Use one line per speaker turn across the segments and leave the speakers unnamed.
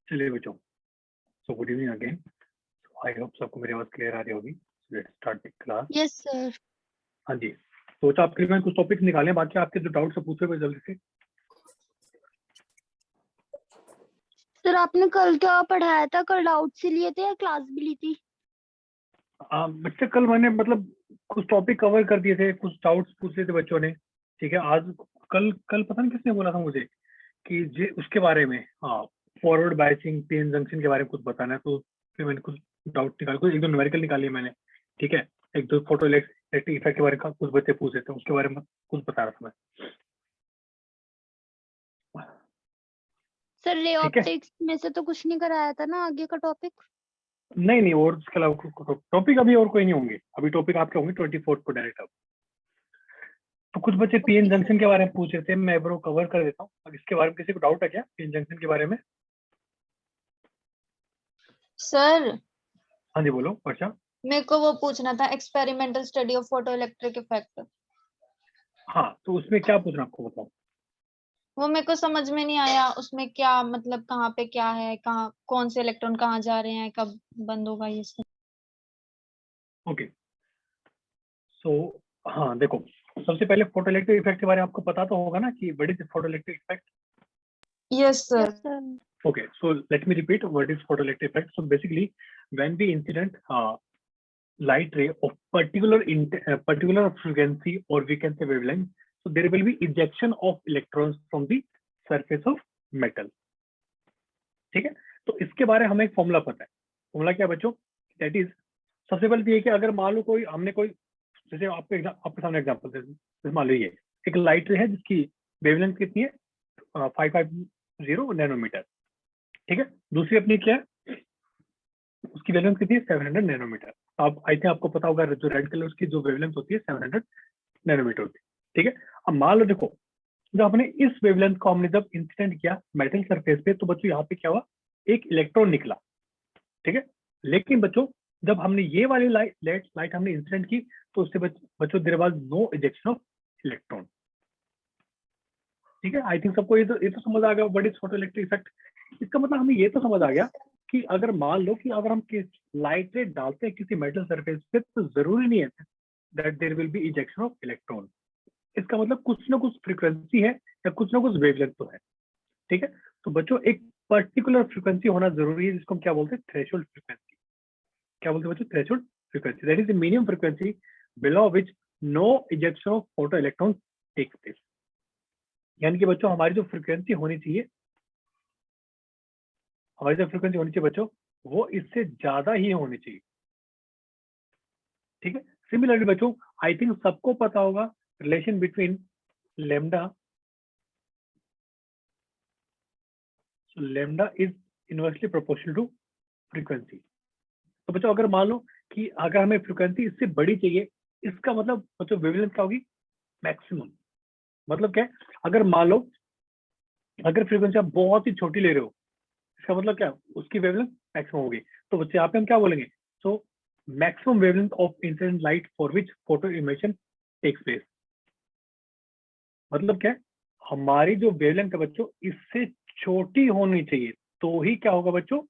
चलिए बच्चों, so good evening again. I hope सबको मेरी आवाज क्लियर आ रही होगी। Let's start the class.
Yes sir.
हाँ जी, सोचा आपके लिए मैं कुछ टॉपिक निकालें, बाकी आपके जो डाउट्स है पूछे हुए जल्दी से।
सर आपने कल क्या पढ़ाया था? कल डाउट्स ही लिए थे या क्लास भी ली थी?
बच्चे कल मैंने मतलब कुछ टॉपिक कवर कर दिए थे, कुछ डाउट्स पूछ लिए थे बच्चों ने। ठीक है, आज कल कल पता नहीं किसने बोला था मुझे कि जे उसके बारे में, हाँ, फॉरवर्ड बायसिंग पीएन जंक्शन के बारे में कुछ बताना है। तो फिर मैंने कुछ डाउट निकाले, कुछ एक दो न्यूमेरिकल निकाली मैंने। ठीक है, एक दो फोटो इलेक्ट्रिक इफेक्ट के बारे में कुछ बच्चे पूछ रहे थे, उसके बारे में कुछ बता रहा था मैं।
सर रे
ठीक है,
ऑप्टिक्स में से तो कुछ नहीं कराया था ना आगे का टॉपिक?
नहीं और इसके अलावा टॉपिक अभी और कोई नहीं होंगे। अभी टॉपिक आपके होंगे 24 को डायरेक्ट। अब तो कुछ बच्चे पीएन जंक्शन के बारे में पूछ रहे थे, मैं वो कवर कर देता हूँ। अब इसके बारे में किसी को डाउट है क्या, पीएन जंक्शन के बारे में?
सर
हाँ जी बोलो वर्षा।
मेरे को वो पूछना था, experimental study of photo electric effect.
हाँ, तो उसमें क्या पूछना आपको बताओ।
वो मेरे को समझ में नहीं आया, उसमें क्या मतलब, कहाँ पे क्या है, कहाँ कौन से इलेक्ट्रॉन कहाँ जा रहे हैं, कब बंद होगा ये सब।
ओके, सो हाँ देखो, सबसे पहले फोटो इलेक्ट्रिक इफेक्ट के बारे में आपको पता तो होगा ना कि what is photo electric effect.
Yes sir.
Okay, so let me repeat what is photoelectric effect. So basically, when the incident light ray of particular frequency, or we can say wavelength, so there will be ejection of electrons from the surface of metal. ठीक है, तो इसके बारे में हमें एक formula पता है। फॉर्मूला क्या बच्चों? दैट इज, सबसे पहले तो ये कि अगर मान लो कोई हमने कोई, जैसे आपके सामने एग्जांपल जैसे मान लो ये एक लाइट रे है जिसकी वेवलेंथ कितनी है, 550 नैनोमीटर। ठीक है, दूसरी अपनी क्या है, उसकी वेवलेंथ कितनी है, 700 नैनोमीटर। अब आई थिंक आपको पता होगा जो रेड कलर की जो वेवलेंथ होती है 700 नैनोमीटर होती है। ठीक है, अब मान लो देखो, जब हमने इस वेवलेंथ को हमने जब इंसिडेंट किया मेटल सरफेस पे, तो बच्चों यहाँ पे क्या हुआ, एक इलेक्ट्रॉन निकला। ठीक है, लेकिन बच्चों जब हमने ये वाली लाइट हमने इंसिडेंट की, तो उससे बच्चों there was no ejection of electron. ठीक है, आई थिंक सबको ये तो समझ आ गया what is photo electric effect. इसका मतलब हमें ये तो समझ आ गया कि अगर मान लो कि अगर हम लाइट रे डालते हैं किसी मेटल सरफेस पे, तो जरूरी नहीं है that there will be ejection of electron. इसका मतलब कुछ ना कुछ फ्रीक्वेंसी है या कुछ ना कुछ वेवलेंथ तो है। ठीक है, तो बच्चों एक पर्टिकुलर फ्रीक्वेंसी होना जरूरी है, जिसको हम क्या बोलते हैं, थ्रेशोल्ड फ्रीक्वेंसी। क्या बोलते हैं बच्चों, threshold frequency, that is the minimum frequency below which no ejection of photo electron takes place. यानी कि बच्चों हमारी जो फ्रीक्वेंसी होनी चाहिए, हमारी जो फ्रीक्वेंसी होनी चाहिए बच्चों, वो इससे ज्यादा ही होनी चाहिए। ठीक है, सिमिलरली बच्चों आई थिंक सबको पता होगा relation between lambda, lambda is inversely proportional to frequency. तो बच्चों अगर मान लो कि अगर हमें फ्रीक्वेंसी इससे बड़ी चाहिए, इसका मतलब बच्चों वेवलेंथ क्या होगी, मैक्सिमम। मतलब क्या है, अगर मान लो अगर फ्रीक्वेंसी आप बहुत ही छोटी ले रहे हो, इसका मतलब क्या, उसकी वेवलेंथ मैक्सिमम होगी। तो बच्चे यहाँ पे हम क्या बोलेंगे, so maximum wavelength of incident light for which photo emission takes place. मतलब क्या है, हमारी जो वेवलेंथ है बच्चों, इससे छोटी होनी चाहिए, तो ही क्या होगा बच्चों,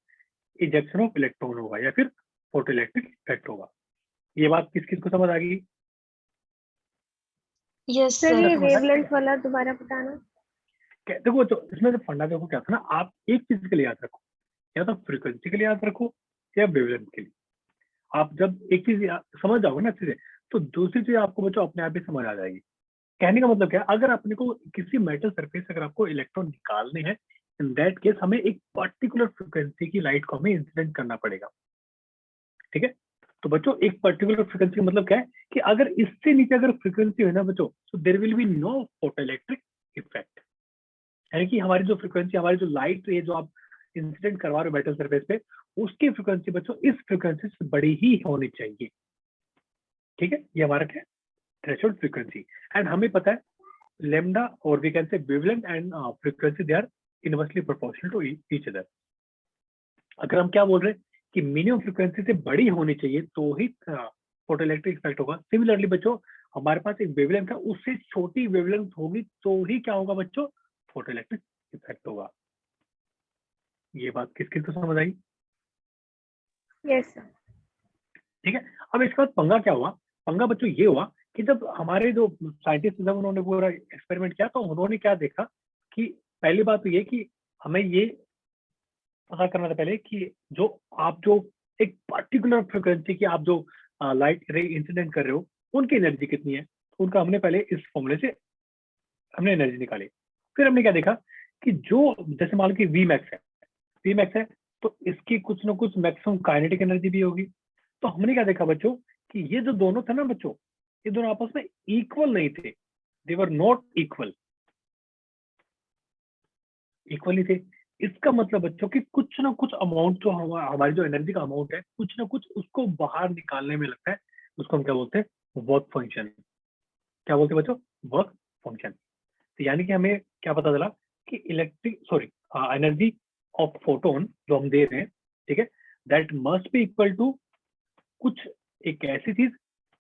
इजेक्शन ऑफ इलेक्ट्रॉन होगा या फिर फोटो इलेक्ट्रिक इफेक्ट होगा। ये बात किस किस को समझ आ गई?
यस
सर ये
सर।
वेवलेंथ वाला दोबारा बताना।
देखो तो इसमें तो फंडा देखो क्या था ना, आप एक चीज के लिए याद रखो, या तो फ्रीक्वेंसी के लिए याद रखो या वेवलेंथ के लिए। आप जब एक चीज समझ जाओगे ना अच्छे से, तो दूसरी चीज आपको बच्चों अपने आप ही समझ आ जाएगी। कहने का मतलब क्या है, अगर अपने को किसी मेटल सरफेस अगर आपको इलेक्ट्रॉन निकालने हैं, इन दैट केस हमें एक पर्टिकुलर फ्रीक्वेंसी की लाइट को हमें इंसिडेंट करना पड़ेगा। ठीक है, तो बच्चों एक पर्टिकुलर फ्रीक्वेंसी का मतलब क्या है कि अगर इससे नीचे अगर फ्रीक्वेंसी है ना बच्चों, तो there will be no photo electric effect. यानी कि हमारी जो फ्रीक्वेंसी, हमारी जो लाइट है जो आप इंसिडेंट करवा रहे हो मेटल सरफेस पे, उसकी फ्रीक्वेंसी बच्चों इस फ्रीक्वेंसी से बड़ी ही होनी चाहिए। ठीक है, ये हमारा क्या है, थ्रेशोल्ड फ्रीक्वेंसी। एंड हमें पता है लेमडा और we can say wavelength and frequency they are inversely proportional to each other. अगर हम क्या बोल रहे हैं कि मिनिमम फ्रीक्वेंसी से बड़ी होनी चाहिए, तो ही फोटो इलेक्ट्रिक इफेक्ट होगा। सिमिलरली बच्चों हमारे पास एक वेवलेंथ है, उससे छोटी वेवलेंथ होगी तो ही क्या होगा बच्चों, फोटो इलेक्ट्रिक इफेक्ट होगा। ये बात किस किस को समझ आई?
Yes sir.
ठीक है। अब इसके बाद पंगा क्या हुआ? पंगा बच्चों ये हुआ कि जब हमारे जो साइंटिस्ट जब उन्होंने पूरा एक्सपेरिमेंट किया तो उन्होंने क्या देखा कि पहली बात तो ये कि हमें ये पता करना था पहले कि जो एक पर्टिकुलर फ्रिक्वेंसी की आप जो लाइट रे इंसिडेंट कर रहे हो उनकी एनर्जी कितनी है। उनका हमने पहले इस फॉर्मूले से हमने एनर्जी निकाली। फिर हमने क्या देखा कि जो जैसे मान लो कि वी मैक्स है तो इसकी कुछ ना कुछ मैक्सिमम काइनेटिक एनर्जी भी होगी। तो हमने क्या देखा बच्चों कि ये जो दोनों थे ना बच्चों, ये दोनों आपस में इक्वल नहीं थे, दे वर नॉट इक्वल नहीं थे। इसका मतलब बच्चों कि कुछ ना कुछ अमाउंट जो हमारी जो एनर्जी का अमाउंट है कुछ ना कुछ उसको बाहर निकालने में लगता है। उसको हम क्या बोलते हैं? Work function. क्या बोलते हैं बच्चों? Work function. तो यानी कि हमें क्या पता चला कि एनर्जी ऑफ फोटोन जो हम दे रहे हैं, ठीक है, that must be equal to कुछ एक ऐसी चीज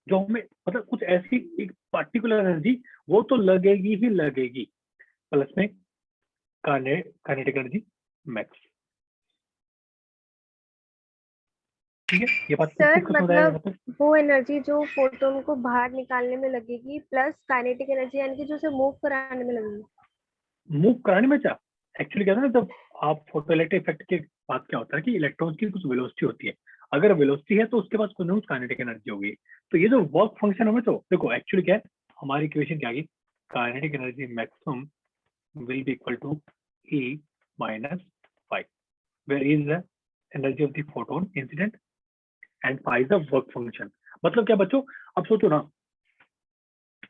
जो हमें मतलब कुछ ऐसी एक पर्टिकुलर एनर्जी वो तो लगेगी ही लगेगी प्लस में काइनेटिक एनर्जी मैक्स। ठीक है, ये बात
सर
किसको समझ आएगा?
मतलब वो एनर्जी जो फोटोन को बाहर निकालने में लगेगी प्लस काइनेटिक एनर्जी यानी कि जो उसे मूव कराने में लगेगी।
मूव कराने में क्या एक्चुअली क्या है ना, जब आप फोटोइलेक्ट्रिक इफेक्ट के बाद क्या होता है कि इलेक्ट्रॉन्स की कुछ वेलोसिटी होती है। अगर वेलोसिटी है तो उसके पास कुछ ना कुछ काइनेटिक एनर्जी होगी। तो ये जो वर्क फंक्शन हमें तो देखो एक्चुअली क्या है, हमारी इक्वेशन क्या आ गई? Kinetic energy maximum will be equal to E minus phi, where E is the energy of the photon incident and phi is the work function। मतलब क्या बच्चों? अब सोचो ना,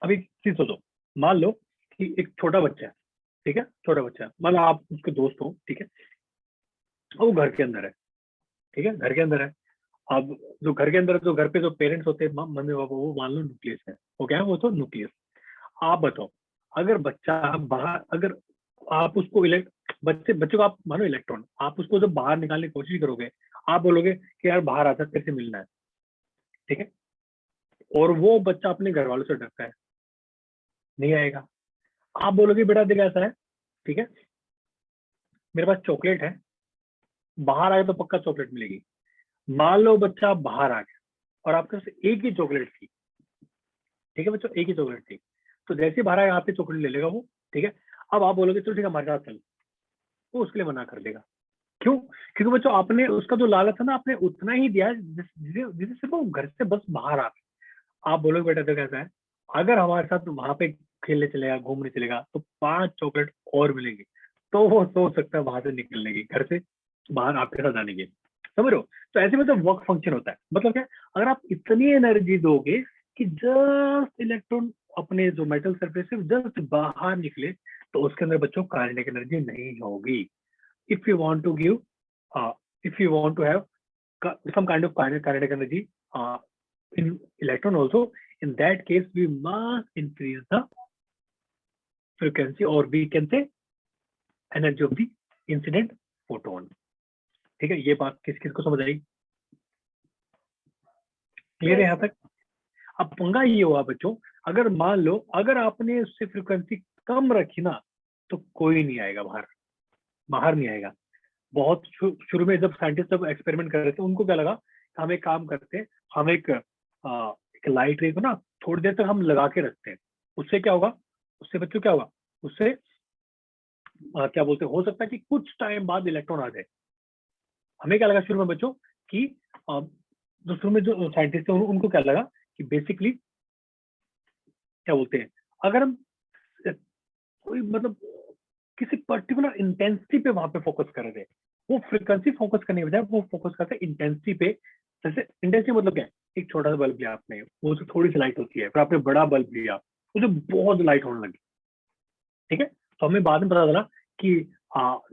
अब एक चीज सोचो, मान लो कि एक छोटा बच्चा है, ठीक है, छोटा बच्चा है, मान लो आप उसके दोस्त हो, ठीक है, वो घर के अंदर है, ठीक है, घर के अंदर है। अब जो घर के अंदर जो घर पे जो पेरेंट्स होते हैं मम्मी पापा, वो मान लो न्यूक्लियस है, वो क्या है? वो तो न्यूक्लियस। आप बताओ, अगर बच्चा बाहर, अगर आप उसको बच्चे को आप मानो इलेक्ट्रॉन, आप उसको जब बाहर निकालने की कोशिश करोगे, आप बोलोगे कि यार बाहर आता तेरे से मिलना है, ठीक है, और वो बच्चा अपने घर वालों से डरता है, नहीं आएगा। आप बोलोगे बेटा देख ऐसा है, ठीक है, मेरे पास चॉकलेट है, बाहर आए तो पक्का चॉकलेट मिलेगी। मान लो बच्चा बाहर आ गया और आपके पास एक ही चॉकलेट थी, ठीक है बच्चों, एक ही चॉकलेट थी। तो जैसे ही बाहर आएगा आपसे चॉकलेट ले लेगा वो, ठीक है। अब आप बोलोगे चलो ठीक है हमारे साथ चल, वो उसके लिए मना कर देगा। क्यों? क्योंकि बच्चों आपने उसका जो लालच है ना, आपने उतना ही दिया जिसे सिर्फ वो घर से बस बाहर आ। आप बोलोगे बेटा तो कैसा है, अगर हमारे साथ वहां पे खेलने चलेगा, घूमने चलेगा तो 5 चॉकलेट और मिलेंगे, तो वो सोच सकता है वहां से निकलने की, घर से बाहर आपके साथ आने की। समझ रहे हो? तो ऐसे मतलब वर्क फंक्शन होता है। मतलब क्या? अगर आप इतनी एनर्जी दोगे कि जस्ट इलेक्ट्रॉन अपने जो मेटल सरफेस से जस्ट बाहर निकले, तो उसके अंदर बच्चों काइनेटिक एनर्जी नहीं होगी। if you want to give if you want to have some kind of kinetic energy in electron also, in that case we must increase the frequency, or we can say energy of the incident photon। ठीक है, ये बात किस किस को समझ आई? Clear है यहाँ तक? अब पंगा ये हुआ बच्चों, अगर मान लो अगर आपने उससे फ्रिक्वेंसी कम रखी ना, तो कोई नहीं आएगा बाहर नहीं आएगा। बहुत शुरू में जब साइंटिस्ट जब एक्सपेरिमेंट कर रहे थे, उनको क्या लगा, हम एक काम करते हैं, हम एक लाइट रे को ना थोड़ी देर तक हम लगा के रखते हैं। उससे क्या होगा? उससे बच्चों क्या होगा? उससे क्या बोलते हैं, हो सकता है कि कुछ टाइम बाद इलेक्ट्रॉन आ जाए। हमें क्या लगा शुरू में बच्चों कि जो शुरू में जो साइंटिस्ट थे उनको क्या लगा कि बेसिकली क्या बोलते हैं, अगर हम कोई मतलब किसी पर्टिकुलर इंटेंसिटी पे वहां पे फोकस कर रहे थे, वो फ्रीक्वेंसी फोकस करने के बजाय वो फोकस करते हैं इंटेंसिटी पे। जैसे इंटेंसिटी मतलब क्या है? एक छोटा सा बल्ब लिया आपने, वो जो थोड़ी सी लाइट होती है, फिर आपने बड़ा बल्ब लिया, वो जो बहुत लाइट होने लगी, ठीक है। तो हमें बाद में पता चला कि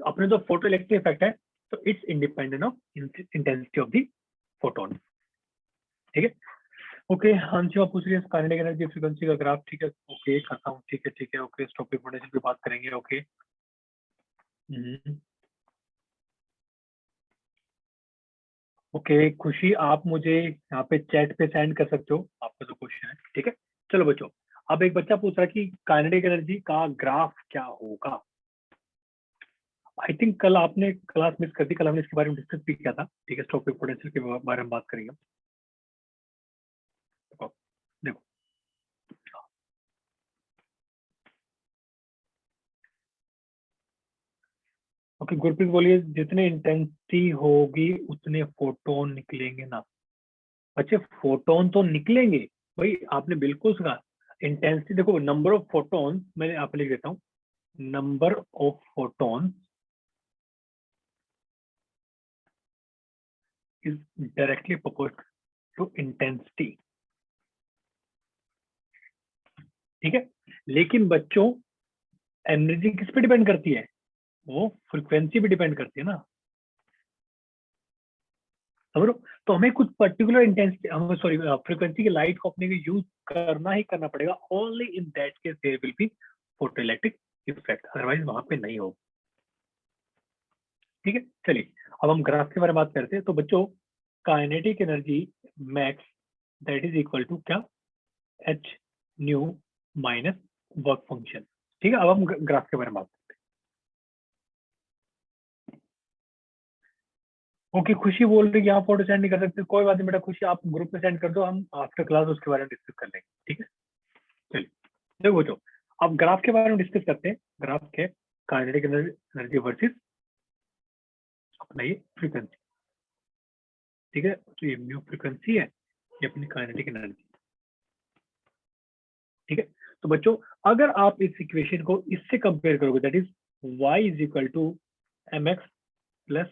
अपने जो फोटो इलेक्ट्रिक इफेक्ट है, तो it's independent of intensity of the photon. ठीक है, ओके। हांसी आप पूछ रही है काइनेटिक एनर्जी फ्रीक्वेंसी का ग्राफ, ठीक है, ओके करता हूँ, ठीक है, ओके। इस टॉपिक पोटेंशियल पे बात करेंगे, ओके। ओके खुशी, आप मुझे यहाँ पे चैट पे सेंड कर सकते हो आपका जो क्वेश्चन है, ठीक है। चलो बच्चों, अब एक बच्चा पूछ रहा है कि काइनेटिक एनर्जी का ग्राफ क्या होगा। आई थिंक कल आपने क्लास मिस कर दी, कल हमने इसके बारे में डिस्कस भी किया था, ठीक है, स्टॉक पोटेंशियल के बारे में बात करेंगे। देखो ओके, गुरप्रीत बोलिए, जितने इंटेंसिटी होगी उतने फोटोन निकलेंगे ना। बच्चे फोटोन तो निकलेंगे भाई, आपने बिल्कुल सुना। इंटेंसिटी देखो, नंबर ऑफ फोटोन, मैं आप लिख देता हूँ, number of photon is directly proportional to intensity, ठीक है। लेकिन बच्चों एनर्जी किस पे डिपेंड करती है? वो फ्रीक्वेंसी पे डिपेंड करती है ना, समझ लो। तो हमें कुछ पर्टिकुलर इंटेंसिटी, हमें सॉरी फ्रीक्वेंसी की लाइट को अपने को यूज करना ही करना पड़ेगा। Only in that case there will be photoelectric effect, otherwise वहां पे नहीं होगा, ठीक है। चलिए अब हम ग्राफ के बारे में बात करते हैं। तो बच्चों kinetic energy max that is equal to क्या? H nu minus work function, ठीक है। अब हम ग्राफ के बारे में बात करते हैं। ओके, खुशी बोल रही है आप फोटो सेंड नहीं कर सकते, कोई बात नहीं बेटा, खुशी आप ग्रुप में सेंड कर दो, हम आफ्टर क्लास उसके बारे में डिस्कस कर लेंगे, ठीक है। चलिए देखो बच्चों, अब ग्राफ के बारे में डिस्कस करते हैं। ग्राफ के काइनेटिक एनर्जी वर्सेस अपना ये फ्रीक्वेंसी, ठीक है। तो ये म्यू फ्रीक्वेंसी है, ये अपनी काइनेटिक एनर्जी, ठीक है। तो बच्चों अगर आप इस इक्वेशन को इससे कंपेयर करोगे, that is y is equal to m x plus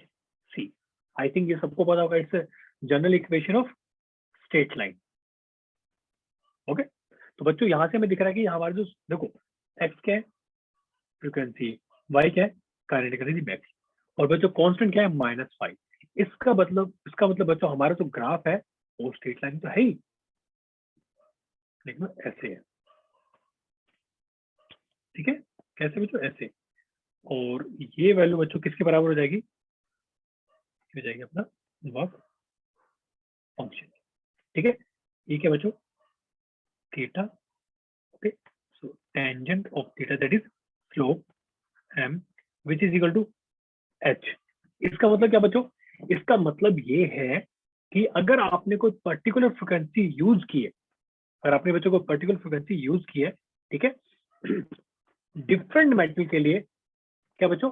c, I think ये सबको पता होगा, it's general equation of straight line, okay. तो बच्चों यहाँ से हमें दिख रहा है कि हमारे जो देखो x क्या है? फ्रीक्वेंसी, y क्या है? काइनेटिक एनर्जी मैक्स, और बच्चों कांस्टेंट क्या है? -5। इसका मतलब बच्चों हमारा जो ग्राफ है वो स्ट्रेट लाइन तो है ही, लेकिन ऐसे है, ठीक है। कैसे बच्चों? ऐसे। और ये वैल्यू बच्चों किसके बराबर हो जाएगी? हो जाएगी अपना वर्क फंक्शन, ठीक है। ये क्या बच्चों? Theta, okay. So tangent of theta that is slope m which is equal to h। इसका मतलब क्या बच्चों? इसका मतलब ये है कि अगर आपने कोई पर्टिकुलर फ्रिक्वेंसी यूज की है, अगर आपने बच्चों को पर्टिकुलर फ्रिक्वेंसी यूज की है, ठीक है, डिफरेंट मेटल के लिए क्या बच्चों?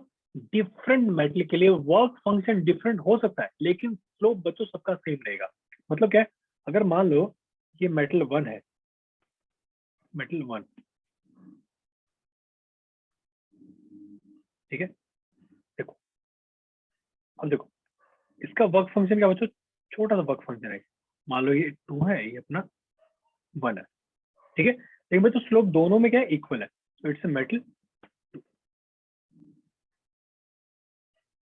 डिफरेंट मेटल के लिए वर्क फंक्शन डिफरेंट हो सकता है, लेकिन स्लोप बच्चों सबका सेम रहेगा। मतलब क्या है? अगर मान लो ये मेटल 1 है, मेटल 1, ठीक है। देखो अब देखो इसका वर्क फंक्शन क्या बच्चों? छोटा सा वर्क फंक्शन है, मान लो ये 2 है, ये अपना 1 है, ठीक है। लेकिन बच्चों स्लोप दोनों में क्या है? इक्वल है, तो इट्स मेटल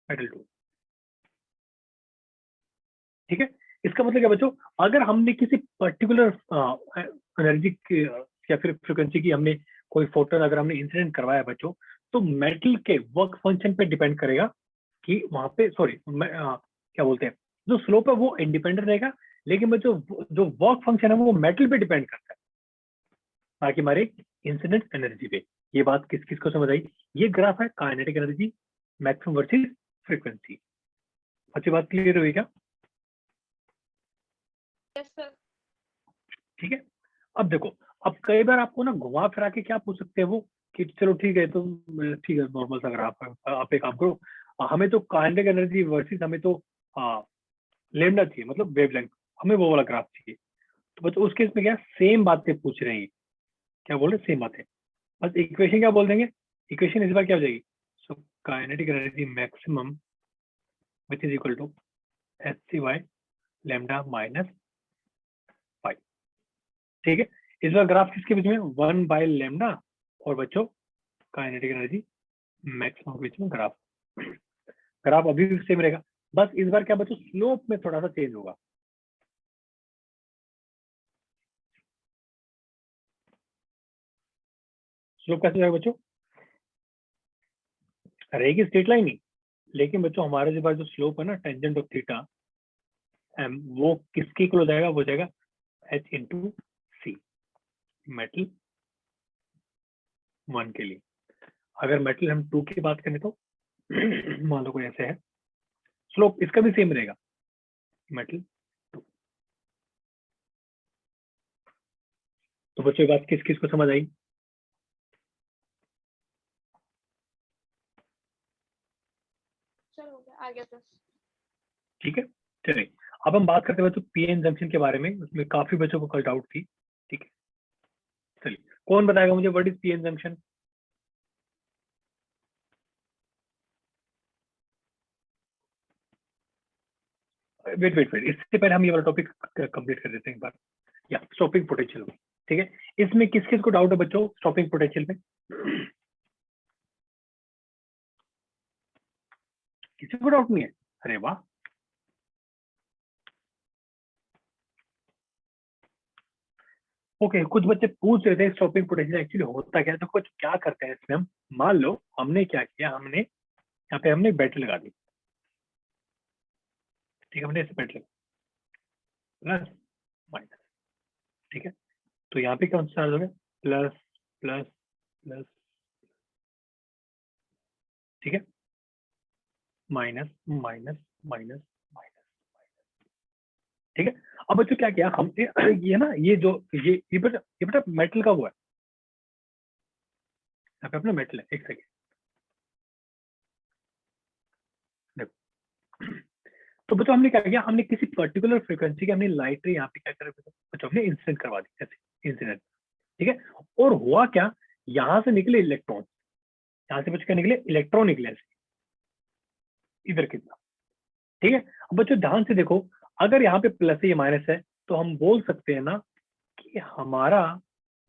2, ठीक है। इसका मतलब क्या बच्चों? अगर हमने किसी पर्टिकुलर एनर्जी या फिर फ्रिक्वेंसी की हमने कोई फोटोन अगर हमने इंसिडेंट करवाया बच्चों, तो मेटल के वर्क फंक्शन पे डिपेंड करेगा कि वहां पे सॉरी क्या बोलते हैं, जो स्लोप है वो इंडिपेंडेंट रहेगा, लेकिन बच्चों जो वर्क फंक्शन है वो मेटल पे डिपेंड करता है, ताकि हमारे इंसिडेंट एनर्जी पे। ये बात किस किस को समझ आई? ये ग्राफ है kinetic energy maximum versus frequency. अच्छी बात क्लियर हुई क्या?
Yes sir.
ठीक है। अब देखो, अब कई बार आपको ना घुमा फिरा के क्या पूछ सकते हैं वो, कि चलो ठीक है, तो ठीक है नॉर्मल सा ग्राफ है, आप एक काम करो, हमें तो काइनेटिक एनर्जी वर्सेस हमें तो लेमडा चाहिए, मतलब वेवलेंथ, हमें वो वाला ग्राफ चाहिए। तो बस उस केस में क्या सेम बातें पूछ रहे हैं, क्या बोल रहे? सेम बातें, बस इक्वेशन क्या बोल देंगे? इक्वेशन इस बार क्या हो जाएगी? So kinetic energy maximum which is equal to HCy lambda minus 5, ठीक है। इस बार ग्राफ किसके बीच में? 1/λ और बच्चों काइनेटिक एनर्जी मैक्सिमम के बीच में ग्राफ, ग्राफ अभी भी सेम रहेगा, बस इस बार क्या बच्चों? स्लोप में थोड़ा सा चेंज होगा। स्लोप कैसे जाएगा बच्चों? रहेगी स्ट्रेट लाइन ही, लेकिन बच्चों हमारे जो पास जो स्लोप है ना, टेंजेंट ऑफ थीटा m, वो किसके इक्वल हो जाएगा? वो जाएगा h इंटू सी, मेटल 1 के लिए। अगर मेटल हम 2 की बात करें तो मान लो कोई ऐसे है, स्लोप इसका भी सेम रहेगा मेटल 2। तो बच्चों ये बात किस किस को समझ आई?
चलो आ गया तो।
ठीक है, चलिए अब हम बात करते हैं बच्चों पीएन जंक्शन के बारे में। उसमें काफी बच्चों को कल डाउट थी। ठीक है, चलिए कौन बताएगा मुझे what is PN junction? Wait wait wait, इससे पहले हम ये वाला टॉपिक कंप्लीट कर देते हैं एक बार। या स्टॉपिंग पोटेंशियल, ठीक है, इसमें किस किस को डाउट है बच्चों स्टॉपिंग पोटेंशियल में? किसी को डाउट नहीं है? अरे वाह, ओके कुछ बच्चे पूछ रहे थे स्टॉपिंग पोटेंशियल एक्चुअली होता क्या है। तो कुछ क्या करते हैं इसमें हम, मान लो हमने क्या किया, हमने यहाँ पे हमने बैटरी लगा दी। ठीक है, हमने इसे बैटरी प्लस माइनस। ठीक है, तो यहाँ पे कौन सा चार्ज हो गया? प्लस प्लस प्लस, ठीक है, माइनस माइनस माइनस माइनस। ठीक है, अब बच्चों क्या किया हमने, ये ना ये जो ये बेटा मेटल का वो है, यहाँ पे अपना मेटल है। एक सेकेंड देखो, तो बच्चों हमने क्या किया, हमने किसी पर्टिकुलर फ्रीक्वेंसी की हमने लाइट रे यहाँ पे क्या कर बच्चों हमने इंसिडेंट करवा दी, ऐसे इंसिडेंट। ठीक है, और हुआ क्या, यहाँ से निकले इलेक्ट्रॉन, यहाँ से बच्चों क्या निकले, इलेक्ट्रॉन निकले ऐसे इधर कितना। ठीक है, अब बच्चों ध्यान से देखो, अगर यहाँ पे प्लस है ये माइनस है, तो हम बोल सकते हैं ना कि हमारा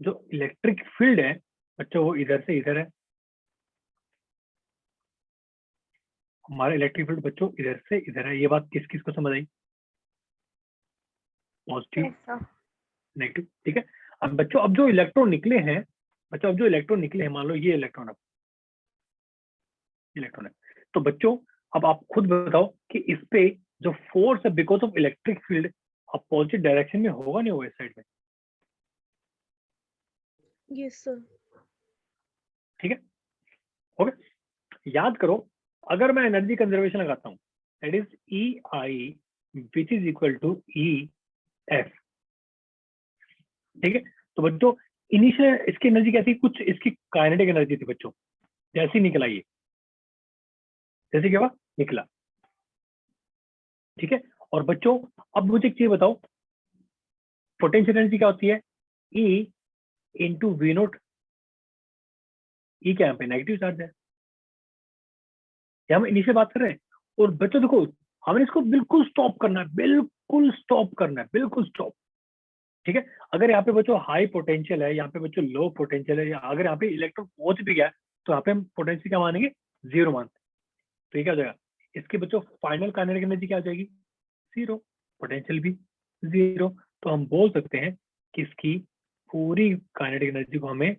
जो इलेक्ट्रिक फील्ड है बच्चों वो इधर से इधर है। हमारा इलेक्ट्रिक फील्ड बच्चों इधर से इधर है। ये बात किस किस को समझ आई? Positive negative. ठीक है, अब बच्चों अब जो इलेक्ट्रॉन निकले हैं बच्चों, अब जो इलेक्ट्रॉन निकले हैं, मान लो ये इलेक्ट्रॉन है, तो बच्चों अब आप खुद बताओ कि इस पे जो फोर्स है बिकॉज ऑफ इलेक्ट्रिक फील्ड, अब पॉजिटिव डायरेक्शन में होगा नहीं होगा इस साइड में?
Yes sir.
ठीक है, ओके, याद करो अगर मैं एनर्जी कंजर्वेशन लगाता हूँ that is E I which is equal to E F. ठीक है, तो बच्चों इनिशियल इसकी एनर्जी क्या थी, कुछ इसकी काइनेटिक एनर्जी थी बच्चों, जैसे ही निकला ये, जैसे क्या हुआ निकला। ठीक है, और बच्चों अब मुझे एक चीज बताओ, पोटेंशियल एनर्जी क्या होती है? E into V naught. E क्या यहाँ पे नेगेटिव चार्ज है, ये हम इनिशियल बात कर रहे हैं। और बच्चों देखो हमें इसको बिल्कुल स्टॉप करना है, बिल्कुल स्टॉप करना है, बिल्कुल स्टॉप। ठीक है, अगर यहाँ पे बच्चों हाई पोटेंशियल है, यहाँ पे बच्चों लो पोटेंशियल है, या अगर यहाँ पे इलेक्ट्रॉन पहुंच भी गया तो यहाँ पे हम पोटेंशियल क्या मानेंगे? जीरो मानते। तो ये क्या हो जाएगा, इसके बच्चों फाइनल काइनेटिक एनर्जी क्या हो जाएगी? जीरो, पोटेंशियल भी जीरो। तो हम बोल सकते हैं कि इसकी पूरी काइनेटिक एनर्जी को हमें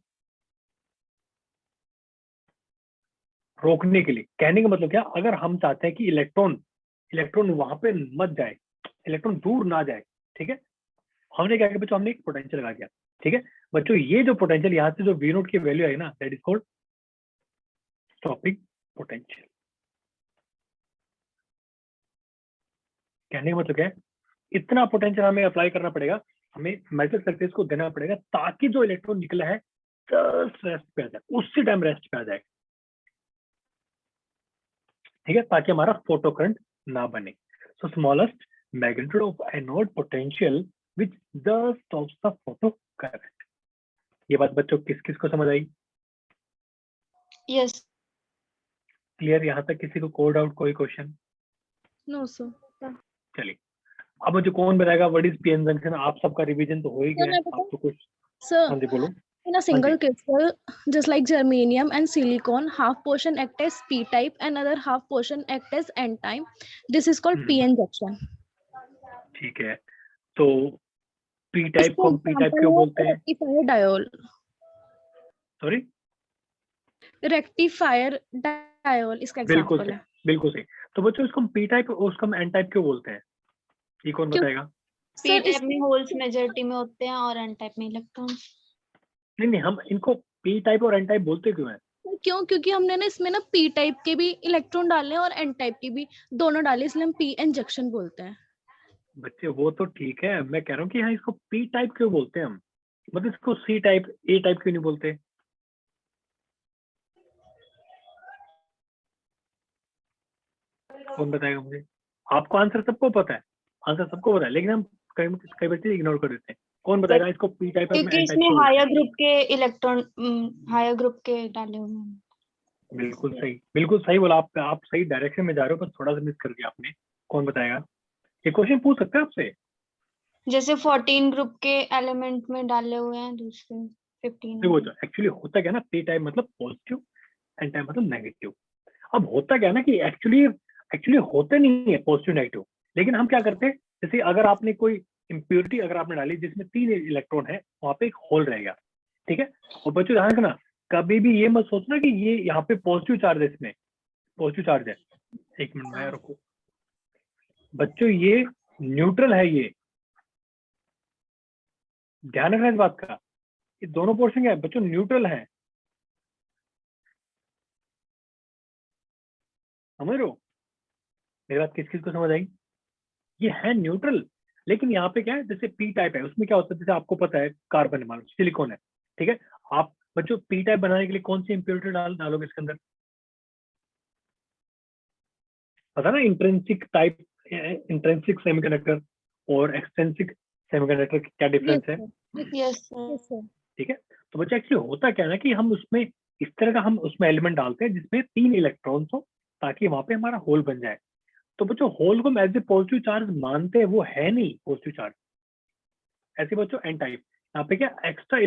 रोकने के लिए, कहने का मतलब क्या, अगर हम चाहते हैं कि इलेक्ट्रॉन वहां पे मत जाए, इलेक्ट्रॉन दूर ना जाए, ठीक है, हमने क्या किया बच्चों, हमने एक पोटेंशियल लगा दिया। ठीक है बच्चों, ये जो पोटेंशियल यहाँ से जो वी नोट की वैल्यू आई ना, that is called stopping potential. कहने का मतलब क्या है, इतना पोटेंशियल हमें अप्लाई करना पड़ेगा, हमें मेटल सरफेस को देना पड़ेगा ताकि जो इलेक्ट्रॉन निकला है जस्ट रेस्ट पे आ जाए, उसी टाइम रेस्ट पे आ जाए। ठीक है, ताकि हमारा फोटो करंट ना बने। सो smallest magnitude of anode potential which just stops the photo current. ये बात बच्चों किस किस को समझ आई?
यस।
क्लियर? यहाँ तक किसी को कोड आउट, कोई क्वेश्चन?
No sir.
चलिए अब मुझे कौन बताएगा व्हाट इज पीएन जंक्शन? आप सबका रिवीजन तो हो ही गया है, आप तो कुछ।
Sir,
हाँ जी बोलो।
in a single crystal, just like germanium and silicon, half portion act as p-type and other half portion act as n-type. This is called p-n junction.
ठीक है, तो पी टाइप
इसका
को हम पी टाइप
example
क्यों
है
बोलते हैं?
rectifier diol.
Sorry,
Rectifier diol इसका
बिल्कुल
example
सही,
है.
बिल्कुल सही। तो बच्चों इसको हम पी टाइप और उसको हम एन टाइप क्यों बोलते हैं? ये कौन
क्यों?
बताएगा?
पी
Sir,
टाइप में होल्स मेजॉरिटी में होते हैं और एन टाइप में इलेक्ट्रॉन्स।
नहीं नहीं, हम इनको पी टाइप और एन टाइप बोलते क्यों हैं?
क्यों? क्योंकि हमने ना इसमें ना पी टाइप के भी इलेक्ट्रॉन डाले हैं और एन टाइप के भी, दोनों डाले, इसलिए हम पी एन जंक्शन बोलते हैं।
बच्चे वो तो ठीक है, मैं कह रहा हूँ कि हाँ इसको पी टाइप क्यों बोलते हैं हम, मतलब इसको सी टाइप ए टाइप क्यों नहीं बोलते? कौन बताएगा मुझे? आपको आंसर सबको पता है, आंसर सबको पता है, लेकिन हम कई बच्चे इग्नोर कर देते हैं। कौन बताएगा इसको पी टाइप और
क्योंकि
एन टाइप
इसमें
क्यों बोलते
हायर ग्रुप के इलेक्ट्रॉन, हायर ग्रुप के डाले हुए हैं।
हैं? बिल्कुल सही बोला आप सही डायरेक्शन में जा रहे हो, पर थोड़ा सा मिस कर दिया आपने। कौन बताएगा? ये क्वेश्चन पूछ सकते हैं आपसे?
जैसे 14 ग्रुप के एलिमेंट में डाले हुए हैं दूसरे 15
देखो
में।
एक्चुअली होता क्या है ना, पी टाइप मतलब पॉजिटिव, एन टाइप मतलब नेगेटिव। अब होता क्या है ना कि एक्चुअली होते नहीं है पॉजिटिव नेगेटिव, लेकिन हम क्या करते हैं, जैसे अगर आपने कोई इम्प्योरिटी अगर आपने डाली जिसमें 3 इलेक्ट्रॉन है, वहां पे एक होल रहेगा, ठीक है। और बच्चों ध्यान रखना, कभी भी ये मत सोचना कि ये यहाँ पे पॉजिटिव चार्ज है, इसमें पॉजिटिव चार्ज है। एक मिनट में रुको बच्चों, ये न्यूट्रल है, ये ध्यान रखना इस बात का। ये दोनों पोर्शन क्या है बच्चों? न्यूट्रल है, समझ रहे हो मेरी बात? किस को समझ आई? ये है न्यूट्रल, लेकिन यहाँ पे क्या है, जैसे पी टाइप है उसमें क्या होता है, जैसे आपको पता है कार्बन है, मान लो सिलिकॉन है, ठीक है। आप बच्चों पी टाइप बनाने के लिए कौन सी इम्प्योरिटी डालोगे इसके अंदर? पता ना, इंट्रिंसिक सेमीकंडक्टर और एक्सट्रिंसिक सेमीकंडक्टर क्या डिफरेंस
यस
है?
Sir,
yes
yes sir.
ठीक है। तो बच्चा एक्चुअली होता क्या है ना कि हम उसमें इस तरह का हम उसमें एलिमेंट डालते हैं जिसमें 3 इलेक्ट्रॉन्स हो, ताकि वहां पे हमारा होल बन जाए। तो बच्चों होल को हम एज ए पॉजिटिव चार्ज मानते हैं, वो है नहीं पॉजिटिव चार्ज। ऐसे बच्चों एन टाइप, यहाँ पे क्या एक्स्ट्रा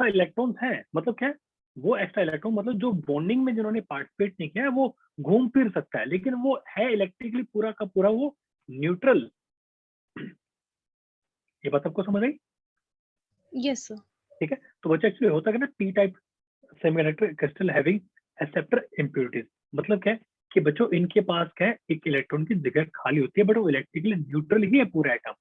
इलेक्ट्रॉन्स हैं, मतलब क्या है, वो एक्स्ट्रा इलेक्ट्रॉन मतलब जो बॉन्डिंग में जिन्होंने पार्टिसिपेट नहीं किया है वो घूम फिर सकता है, लेकिन वो है इलेक्ट्रिकली पूरा का पूरा वो न्यूट्रल। ये बात सबको समझ आई?
Yes sir.
ठीक है। तो बच्चा एक्चुअली होता है ना, P type semiconductor crystal having acceptor impurities, मतलब क्या है कि बच्चों इनके पास क्या है, एक इलेक्ट्रॉन की जगह खाली होती है, बट वो इलेक्ट्रिकली न्यूट्रल ही है पूरा एटम।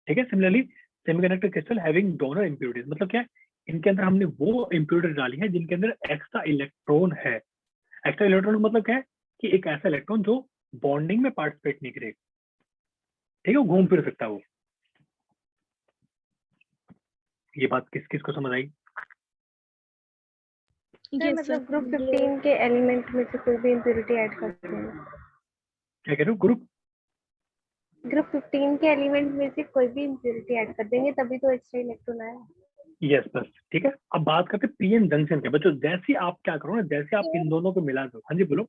ठीक है। Similarly semiconductor crystal having donor impurities, मतलब क्या है, इनके अंदर हमने वो इम्प्योरिटी डाली है जिनके अंदर एक्स्ट्रा इलेक्ट्रॉन है। एक्स्ट्रा इलेक्ट्रॉन मतलब क्या है कि एक ऐसा इलेक्ट्रॉन जो बॉन्डिंग में पार्टिसिपेट नहीं करेगा, ठीक है, वो घूम फिर सकता है वो। ये बात किस को समझ आई?
सर
यस
मतलब
सर।
ग्रुप 15 के एलिमेंट में से कोई भी इम्प्योरिटी ऐड करते हैं?
क्या कह रहे हो?
ग्रुप 15 के एलिमेंट में से कोई भी इम्प्योरिटी ऐड कर देंगे तभी तो एक्स्ट्रा इलेक्ट्रॉन आया।
यस बस ठीक है। अब बात करते हैं पीएन जंक्शन के बच्चों। जैसे आप क्या करो ना, जैसे आप इन दोनों को मिला दो। हाँ जी बोलो।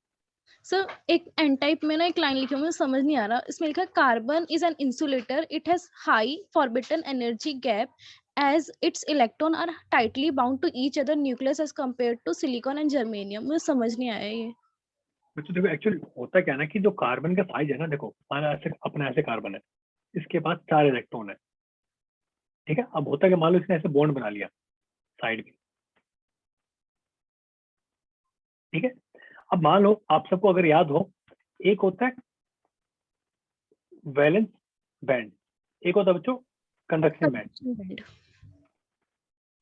सर एक एन टाइप में ना एक लाइन लिखी हुई मुझे समझ नहीं आ रहा, इसमें लिखा है carbon is an insulator, it has high forbidden energy gap as its electron are tightly bound to each other nucleus as compared to silicon and germanium। मुझे समझ नहीं आया ये।
बच्चों देखो एक्चुअली होता क्या है ना कि जो कार्बन का साइज है ना, देखो अपना ऐसे कार्बन है, इसके पास 4 इलेक्ट्रॉन है, ठीक है। अब होता है कि मान लो इसने ऐसे बॉन्ड बना लिया साइड में, ठीक है। अब मान लो आप सबको अगर याद हो, एक होता है वैलेंस बैंड, एक होता है बच्चों कंडक्शन बैंड,
Band।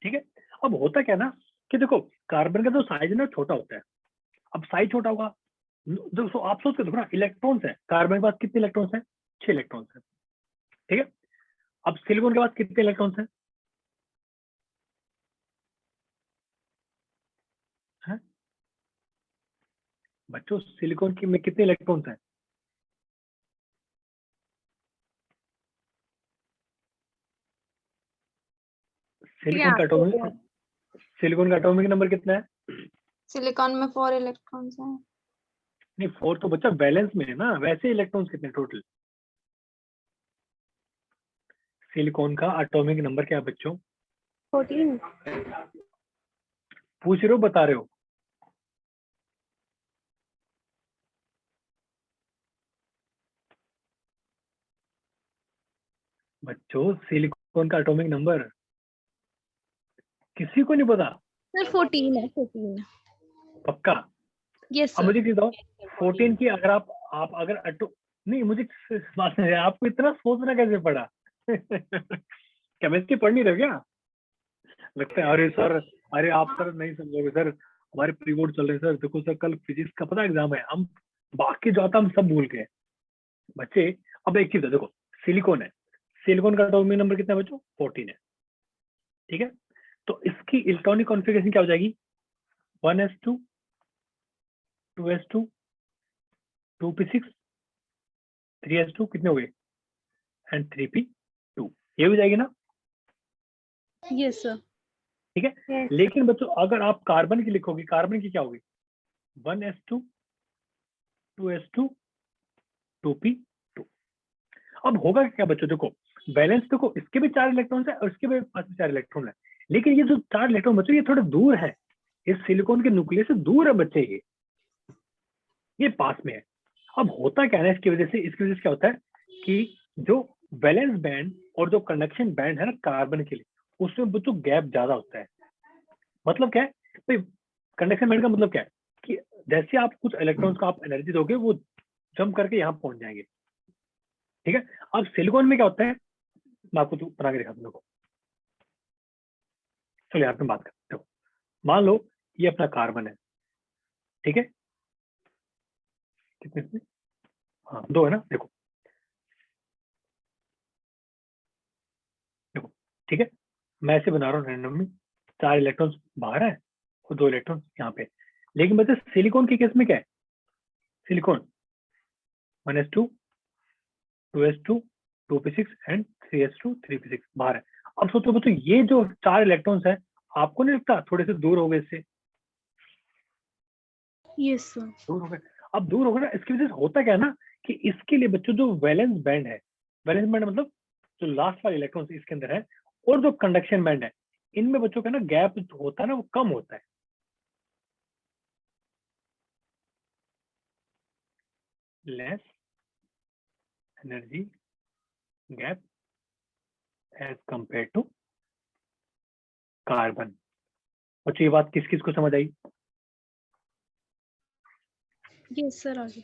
ठीक है। अब होता क्या है ना कि देखो कार्बन का जो साइज है ना छोटा होता है। अब साइज छोटा होगा, दोस्तों आप सोच के देखो ना, इलेक्ट्रॉन्स है कार्बन के पास कितने इलेक्ट्रॉन्स हैं? 6 इलेक्ट्रॉन्स है, ठीक है। अब सिलिकॉन के पास कितने इलेक्ट्रॉन्स हैं? हैं? बच्चों सिलिकॉन की में कितने इलेक्ट्रॉन्स हैं? सिलिकॉन का एटॉमिक नंबर कितना है?
सिलिकॉन में 4 इलेक्ट्रॉन्स हैं।
नहीं 4 तो बच्चा बैलेंस में है ना, वैसे इलेक्ट्रॉन्स कितने टोटल? सिलिकॉन का एटॉमिक नंबर क्या है बच्चों?
14।
पूछ रहे हो बता रहे हो? बच्चों सिलिकॉन का एटॉमिक नंबर किसी को नहीं पता?
सर 14 है, 14।
पक्का?
यस
अब
सर।
मुझे बताओ 14 की अगर आप अगर नहीं मुझे बात नहीं है, आपको इतना सोचना कैसे पड़ा? केमिस्ट्री पढ़ नहीं रहे क्या? लगता है अरे सर, अरे आप सर नहीं समझोगे सर, हमारे प्री बोर्ड चल रहे हैं सर, देखो सर कल फिजिक्स का पता एग्जाम है, हम बाकी जो आता हम सब भूल गए बच्चे। अब एक चीज है, देखो सिलिकॉन है, सिलिकॉन का एटॉमिक नंबर कितना है बच्चों? 14 है, ठीक है। तो इसकी इलेक्ट्रॉनिक कॉन्फ़िगरेशन क्या हो जाएगी? 1s2 2s2 2p6 3s2 कितने हो गए? एंड 3p2, ये हो जाएगी ना,
यस सर।
ठीक है।
Yes.
लेकिन बच्चों अगर आप कार्बन की लिखोगे, कार्बन की क्या होगी? 1s2 2s2 2p2। अब होगा क्या बच्चों? देखो बैलेंस, देखो इसके भी 4 इलेक्ट्रॉन है और इसके भी पास 4 इलेक्ट्रॉन है, लेकिन ये जो 4 इलेक्ट्रॉन बच्चों ये थोड़े दूर है, इस सिलिकॉन के न्यूक्लियस से दूर है बच्चे, ये पास में है। अब होता क्या है ना, इसकी वजह से क्या होता है कि जो वैलेंस बैंड और जो कंडक्शन बैंड है ना कार्बन के लिए, उसमें बच्चों गैप ज्यादा होता है। मतलब क्या है भाई, कंडक्शन बैंड का मतलब क्या है कि जैसे आप कुछ इलेक्ट्रॉन्स को आप एनर्जी दोगे वो जंप करके यहाँ पहुंच जाएंगे, ठीक है। अब सिलिकॉन में क्या होता है, मैं आपको तो बना के दिखाता हूँ। चलो यहाँ पे बात करते हो, मान लो ये अपना कार्बन है, ठीक है, कितने इसमें? हाँ 2 है ना, देखो देखो, ठीक है। मैं ऐसे बना रहा हूँ रैंडमली, 4 इलेक्ट्रॉन्स बाहर है और 2 इलेक्ट्रॉन्स यहाँ पे। लेकिन बच्चे सिलिकॉन के केस में क्या है? Silicon 1s2 2s2 2p6 and 3s2 3p6 बाहर है। अब सोचो बच्चों ये जो 4 इलेक्ट्रॉन्स है, आपको नहीं लगता थोड़े से दूर हो गए इससे?
Yes sir.
दूर हो गए। अब दूर हो गए ना, इसकी वजह से होता क्या है ना कि इसके लिए बच्चों जो वैलेंस बैंड है, वैलेंस बैंड मतलब जो लास्ट वाले इलेक्ट्रॉन्स इसके अंदर है, और जो कंडक्शन बैंड है, इनमें बच्चों का ना गैप होता है ना, वो कम होता है। Less energy gap as compare to carbon. बच्चों ये बात किस किस को समझ आई?
यस सर आगे।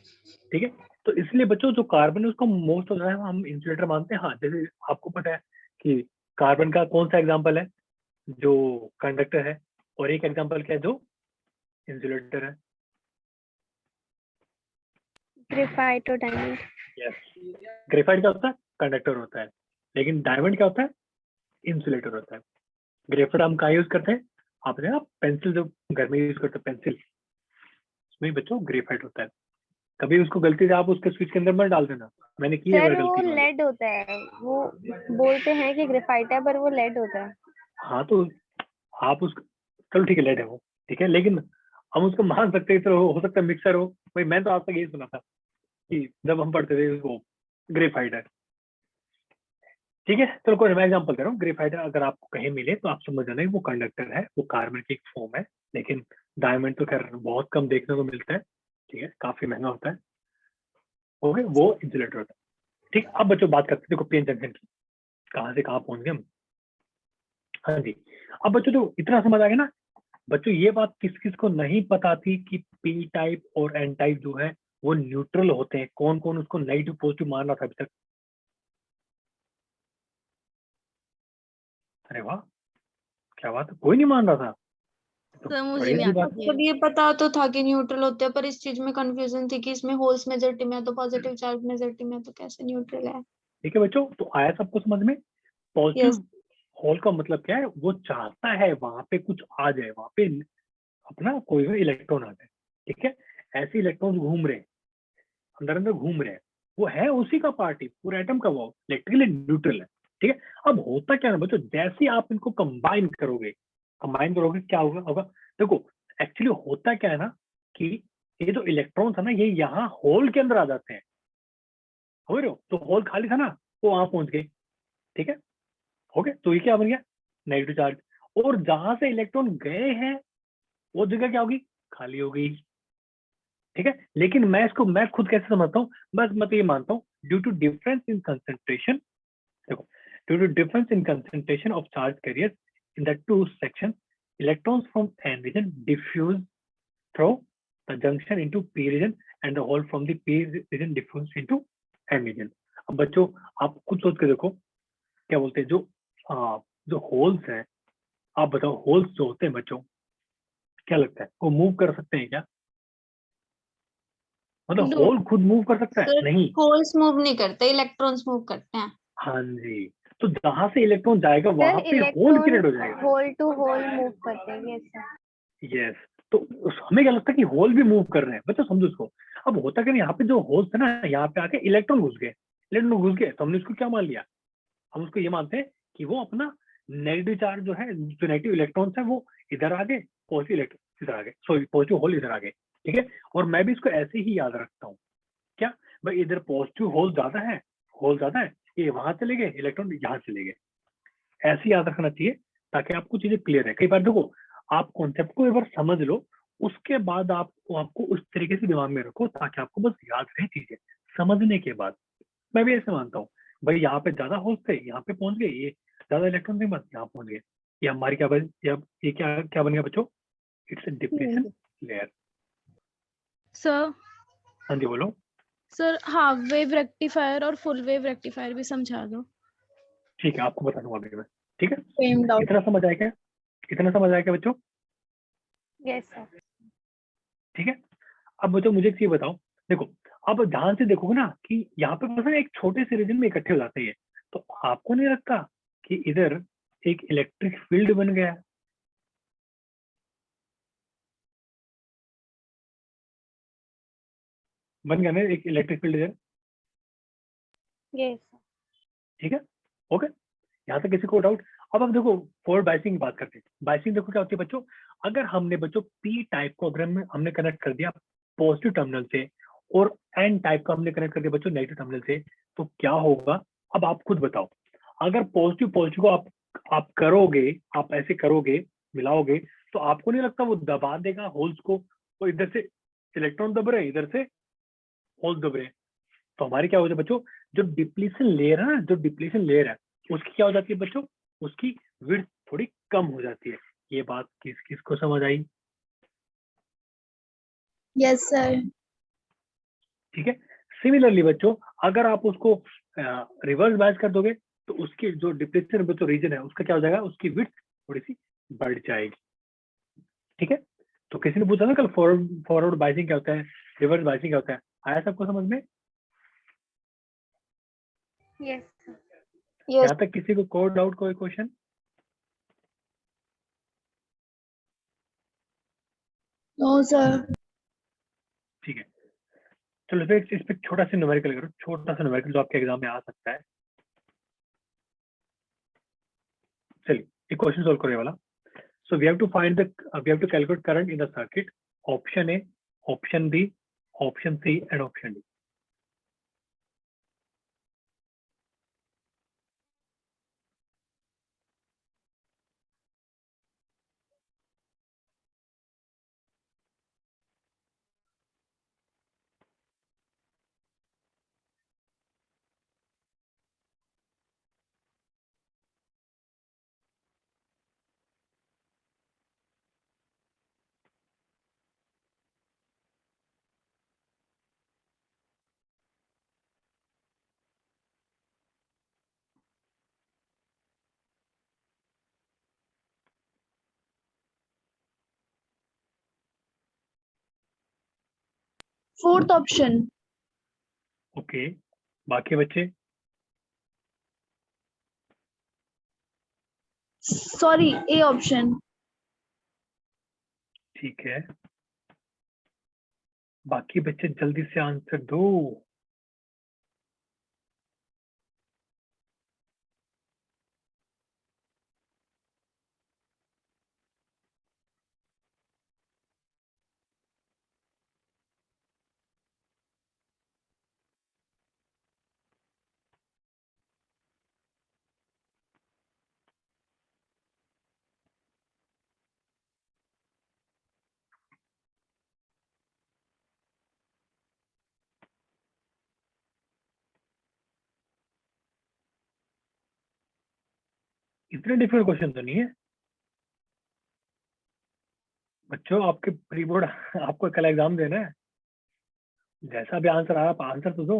ठीक है। तो इसलिए बच्चों जो कार्बन है उसको मोस्ट ऑफ द टाइम हम इंसुलेटर मानते हैं। हाँ जैसे आपको पता है कि कार्बन का कौन सा एग्जांपल है जो कंडक्टर है, और एक एग्जांपल क्या है जो इंसुलेटर है?
ग्रेफाइट और डायमंड।
यस, ग्रेफाइट क्या होता है? कंडक्टर होता है, लेकिन डायमंड क्या होता है? इंसुलेटर होता है। ग्रेफाइट हम कहाँ यूज करते हैं? आपने ना पेंसिल जो घर में यूज करते हैं पेंसिल, उसमें बच्चों ग्रेफाइट होता है। कभी उसको गलती से आप उसके स्विच के अंदर मत डाल देना, मैंने की है
सर
बार
वो
गलती वाली।
लेड होता है, वो बोलते हैं कि ग्रेफाइट है पर वो लेड होता है।
हाँ तो आप उसको, चलो ठीक है लेड है वो, ठीक है, लेकिन हम उसको मान सकते हैं तो हो सकता है मिक्सर हो। भाई मैं तो आज तक यही सुना था कि जब हम पढ़ते थे उसको ग्रेफाइट है, ठीक है। चलो कोई मैं एग्जांपल दे रहा हूँ। ग्रेफाइट अगर आपको कहीं मिले तो आप समझ जाना वो कंडक्टर है, वो कार्बन की एक फॉर्म है। लेकिन डायमंड तो खैर बहुत कम देखने को मिलता है, ठीक है, काफी महंगा होता है। ओके, वो इंसुलेटर होता है। ठीक, अब बच्चों बात करते हैं देखो पीएन जंक्शन की, कहाँ से कहाँ पहुंच गए हम। हाँ जी, अब बच्चों तो इतना समझ आ गया ना। बच्चों ये बात किस किस को नहीं पता थी कि पी टाइप और एन टाइप जो है वो न्यूट्रल होते हैं? कौन कौन उसको नेगेटिव पॉजिटिव मान रहा था अभी तक? अरे वाह, क्या बात है, कोई नहीं मान रहा था? तो
सर मुझे
बड़ी
नहीं
अच्छी
आता
बात है।
मतलब ये पता तो था कि न्यूट्रल होते हैं, पर इस चीज में कंफ्यूजन थी कि इसमें होल्स मेजॉरिटी में है तो पॉजिटिव चार्ज मेजॉरिटी में है तो कैसे न्यूट्रल है।
ठीक है बच्चों, तो आया सबको समझ में?
यस।
पॉजिटिव होल का मतलब क्या है? वो चाहता है वहां पे कुछ आ जाए, वहां पे अपना कोई भी इलेक्ट्रॉन आ जाए, ठीक है। ऐसे इलेक्ट्रॉन घूम रहे हैं अंदर अंदर घूम रहे हैं, वो है उसी का पार्टी, पूरा एटम का वो इलेक्ट्रिकली न्यूट्रल है, ठीक है। अब होता क्या है बच्चों, जैसे ही आप इनको कंबाइन करोगे क्या होगा होगा देखो, एक्चुअली होता क्या है ना कि ये जो इलेक्ट्रॉन्स है ना ये यहाँ होल के अंदर आ जाते हैं, समझ रहे हो? तो होल खाली था ना, वो वहां पहुंच गए, ठीक है। ओके, तो ये क्या बन गया? Negative charge. और जहां से इलेक्ट्रॉन गए हैं वो जगह क्या होगी? खाली हो गई, ठीक है। लेकिन मैं खुद कैसे समझता हूँ, बस मैं तो ये मानता हूँ due to difference in concentration, देखो due to difference in concentration of charge carriers in the two section, electrons from N region diffuse through the junction into P region and the hole from the P region diffuse into N region. अब बच्चों आप खुद सोच के देखो, क्या बोलते हैं जो होल्स हैं, आप बताओ होल्स जो होते हैं बच्चों, क्या लगता है वो मूव कर सकते हैं क्या? मतलब
No.
होल खुद मूव कर सकता है?
सर
नहीं।
होल्स मूव नहीं करते, इलेक्ट्रॉन्स मूव करते हैं।
हाँ जी, तो जहां से इलेक्ट्रॉन जाएगा वहां
सर
पे होल
इलेक्ट्रॉन
क्रिएट हो जाएगा।
होल टू होल मूव करते हैं ये सर।
यस, तो हमें क्या लगता है कि होल भी मूव कर रहे हैं, बच्चों समझो इसको। अब होता क्या, यहाँ पे जो होल्स थे ना, यहाँ पे आके इलेक्ट्रॉन घुस गए, तो हमने इसको क्या मान लिया, हम उसको ये मानते हैं कि वो अपना नेगेटिव चार्ज जो है, जो नेगेटिव इलेक्ट्रॉन्स है वो इधर आ गए, पॉजिटिव इलेक्ट्रॉन इधर आ गए, सॉरी पॉजिटिव होल इधर आ गए, ठीक है। और मैं भी इसको ऐसे ही याद रखता हूँ, क्या भाई इधर पॉजिटिव होल ज्यादा है, ये वहां चले गए, इलेक्ट्रॉन यहाँ चले गए, ऐसे याद रखना चाहिए ताकि आपको चीजें क्लियर है। कई बार देखो, आप कॉन्सेप्ट को एक बार समझ लो, उसके बाद आपको उस तरीके से दिमाग में रखो ताकि आपको बस याद रहे चीजें समझने के बाद। मैं भी ऐसे मानता हूँ, भाई यहाँ पे ज्यादा होल्स थे, यहाँ पे पहुंच गए, ये ज्यादा इलेक्ट्रॉन थे, बस यहाँ पहुंच गए, ये हमारी क्या बन, ये क्या क्या बन गया बच्चों, इट्स डिप्लीशन लेयर।
सर
हाँ जी बोलो।
सर हाफ वेव रेक्टिफायर और फुल वेव रेक्टिफायर भी समझा दो।
ठीक है, आपको बता दूंगा अभी मैं, ठीक है।
Same doubt.
इतना समझ आया क्या, इतना समझ आया क्या बच्चों?
Yes sir.
ठीक है। अब बच्चों मुझे एक चीज बताओ, देखो अब ध्यान से देखोगे ना कि यहाँ पे बस ना एक छोटे से रीजन में इकट्ठे हो जाते हैं, तो आपको नहीं लगता कि इधर एक इलेक्ट्रिक फील्ड बन गया है? बन गया ना एक इलेक्ट्रिक फील्ड इधर,
यस सर।
ठीक है, ओके, यहाँ तक किसी को डाउट? अब देखो फॉरवर्ड बाइसिंग की बात करते हैं। बाइसिंग देखो क्या होती है बच्चों, अगर हमने बच्चों पी टाइप को अगर हमने कनेक्ट कर दिया पॉजिटिव टर्मिनल से, और एन टाइप का हमने कनेक्ट कर दिया बच्चों नेगेटिव टर्मिनल से, तो क्या होगा? अब आप खुद बताओ, अगर पॉजिटिव पॉजिटिव को आप करोगे, आप ऐसे करोगे, मिलाओगे, तो आपको नहीं लगता वो दबा देगा होल्स को? तो इधर से इलेक्ट्रॉन दब रहे हैं, इधर से होल्स दब रहे हैं, तो हमारी क्या हो जाए बच्चों, जो डिप्लीशन लेयर है ना, जो डिप्लीशन लेयर है उसकी क्या हो जाती है बच्चों, उसकी विड्थ थोड़ी कम हो जाती है। ये बात किसको समझ आई?
Yes sir.
ठीक है। सिमिलरली बच्चों, अगर आप उसको रिवर्स बायस कर दोगे, तो उसकी जो डिप्लीशन बच्चों रीजन है उसका क्या हो जाएगा, उसकी विड्थ थोड़ी सी बढ़ जाएगी, ठीक है। तो किसी ने पूछा ना कल फॉरवर्ड बाइसिंग क्या होता है, रिवर्स बाइसिंग क्या होता है, आया सबको समझ में?
Yes sir.
यस।
यहाँ तक किसी को कोई डाउट, कोई क्वेश्चन?
No sir.
ठीक है, चलो फिर इस पे छोटा सा न्यूमेरिकल करो, छोटा सा न्यूमेरिकल जो आपके एग्जाम में आ सकता है। चलिए एक क्वेश्चन सोल्व करो ये वाला। So we have to find we have to calculate current in the circuit. Option A, option B, option C, and option D.
Fourth option.
Okay. बाकी बच्चे?
Sorry, A option.
ठीक है, बाकी बच्चे जल्दी से आंसर दो। इतने डिफिकल्ट क्वेश्चन तो नहीं है बच्चों, आपके प्री बोर्ड आपको कल एग्जाम देना है, जैसा भी आंसर आया आप आंसर तो दो।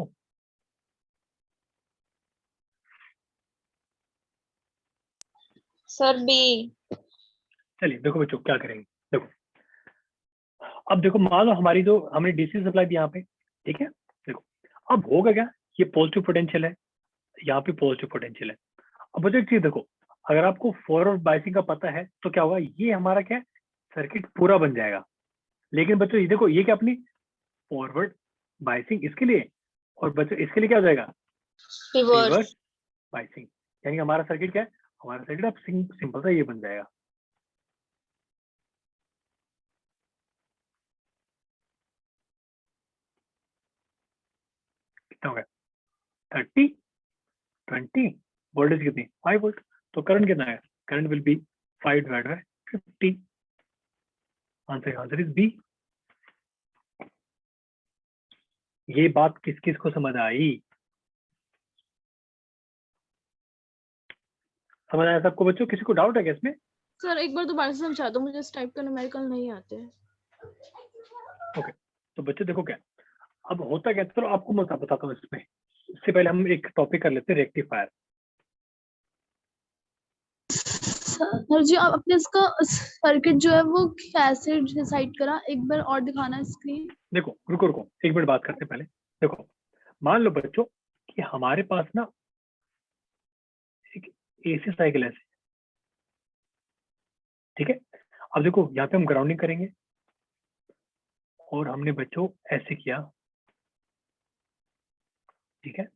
Sir B.
चलिए देखो बच्चों क्या करेंगे, देखो अब देखो मान लो हमारी जो हमने डीसी सप्लाई दी यहाँ पे, ठीक है, देखो अब होगा क्या, ये पॉजिटिव पोटेंशियल है, यहाँ पे पॉजिटिव पोटेंशियल है। अब बच्चों एक चीज देखो, अगर आपको फॉरवर्ड बायसिंग का पता है तो क्या होगा, ये हमारा क्या है, सर्किट पूरा बन जाएगा। लेकिन बच्चों ये देखो, ये क्या अपनी फॉरवर्ड बायसिंग इसके लिए, और बच्चों इसके लिए क्या हो जाएगा,
रिवर्स।
Reverse biasing. यानी कि हमारा सर्किट क्या है, हमारा सर्किट अब सिंपल सा ये बन जाएगा। कितना हो गया, 30 20, वोल्टेज कितनी 5 वोल्ट, तो करंट कितना है, current will be 5 divided by 50। Answer is B. ये बात किस किस को समझ आई, समझ आया सबको बच्चों, किसी को डाउट है क्या इसमें?
सर एक बार दोबारा से समझा दो, मुझे इस टाइप का न्यूमेरिकल नहीं आते।
ओके, तो बच्चों देखो क्या, अब होता क्या, चलो आपको मैं बताता हूँ इसमें। इससे पहले हम एक टॉपिक कर लेते हैं, रेक्टिफायर।
सर जी आप अपने इसका सर्किट जो है वो कैसे डिसाइड करा, एक बार और दिखाना स्क्रीन।
देखो रुको एक मिनट बात करते हैं पहले। देखो मान लो बच्चों कि हमारे पास ना एक एसी साइकिल है, ठीक है। अब देखो यहाँ पे हम ग्राउंडिंग करेंगे, और हमने बच्चों ऐसे किया, ठीक है,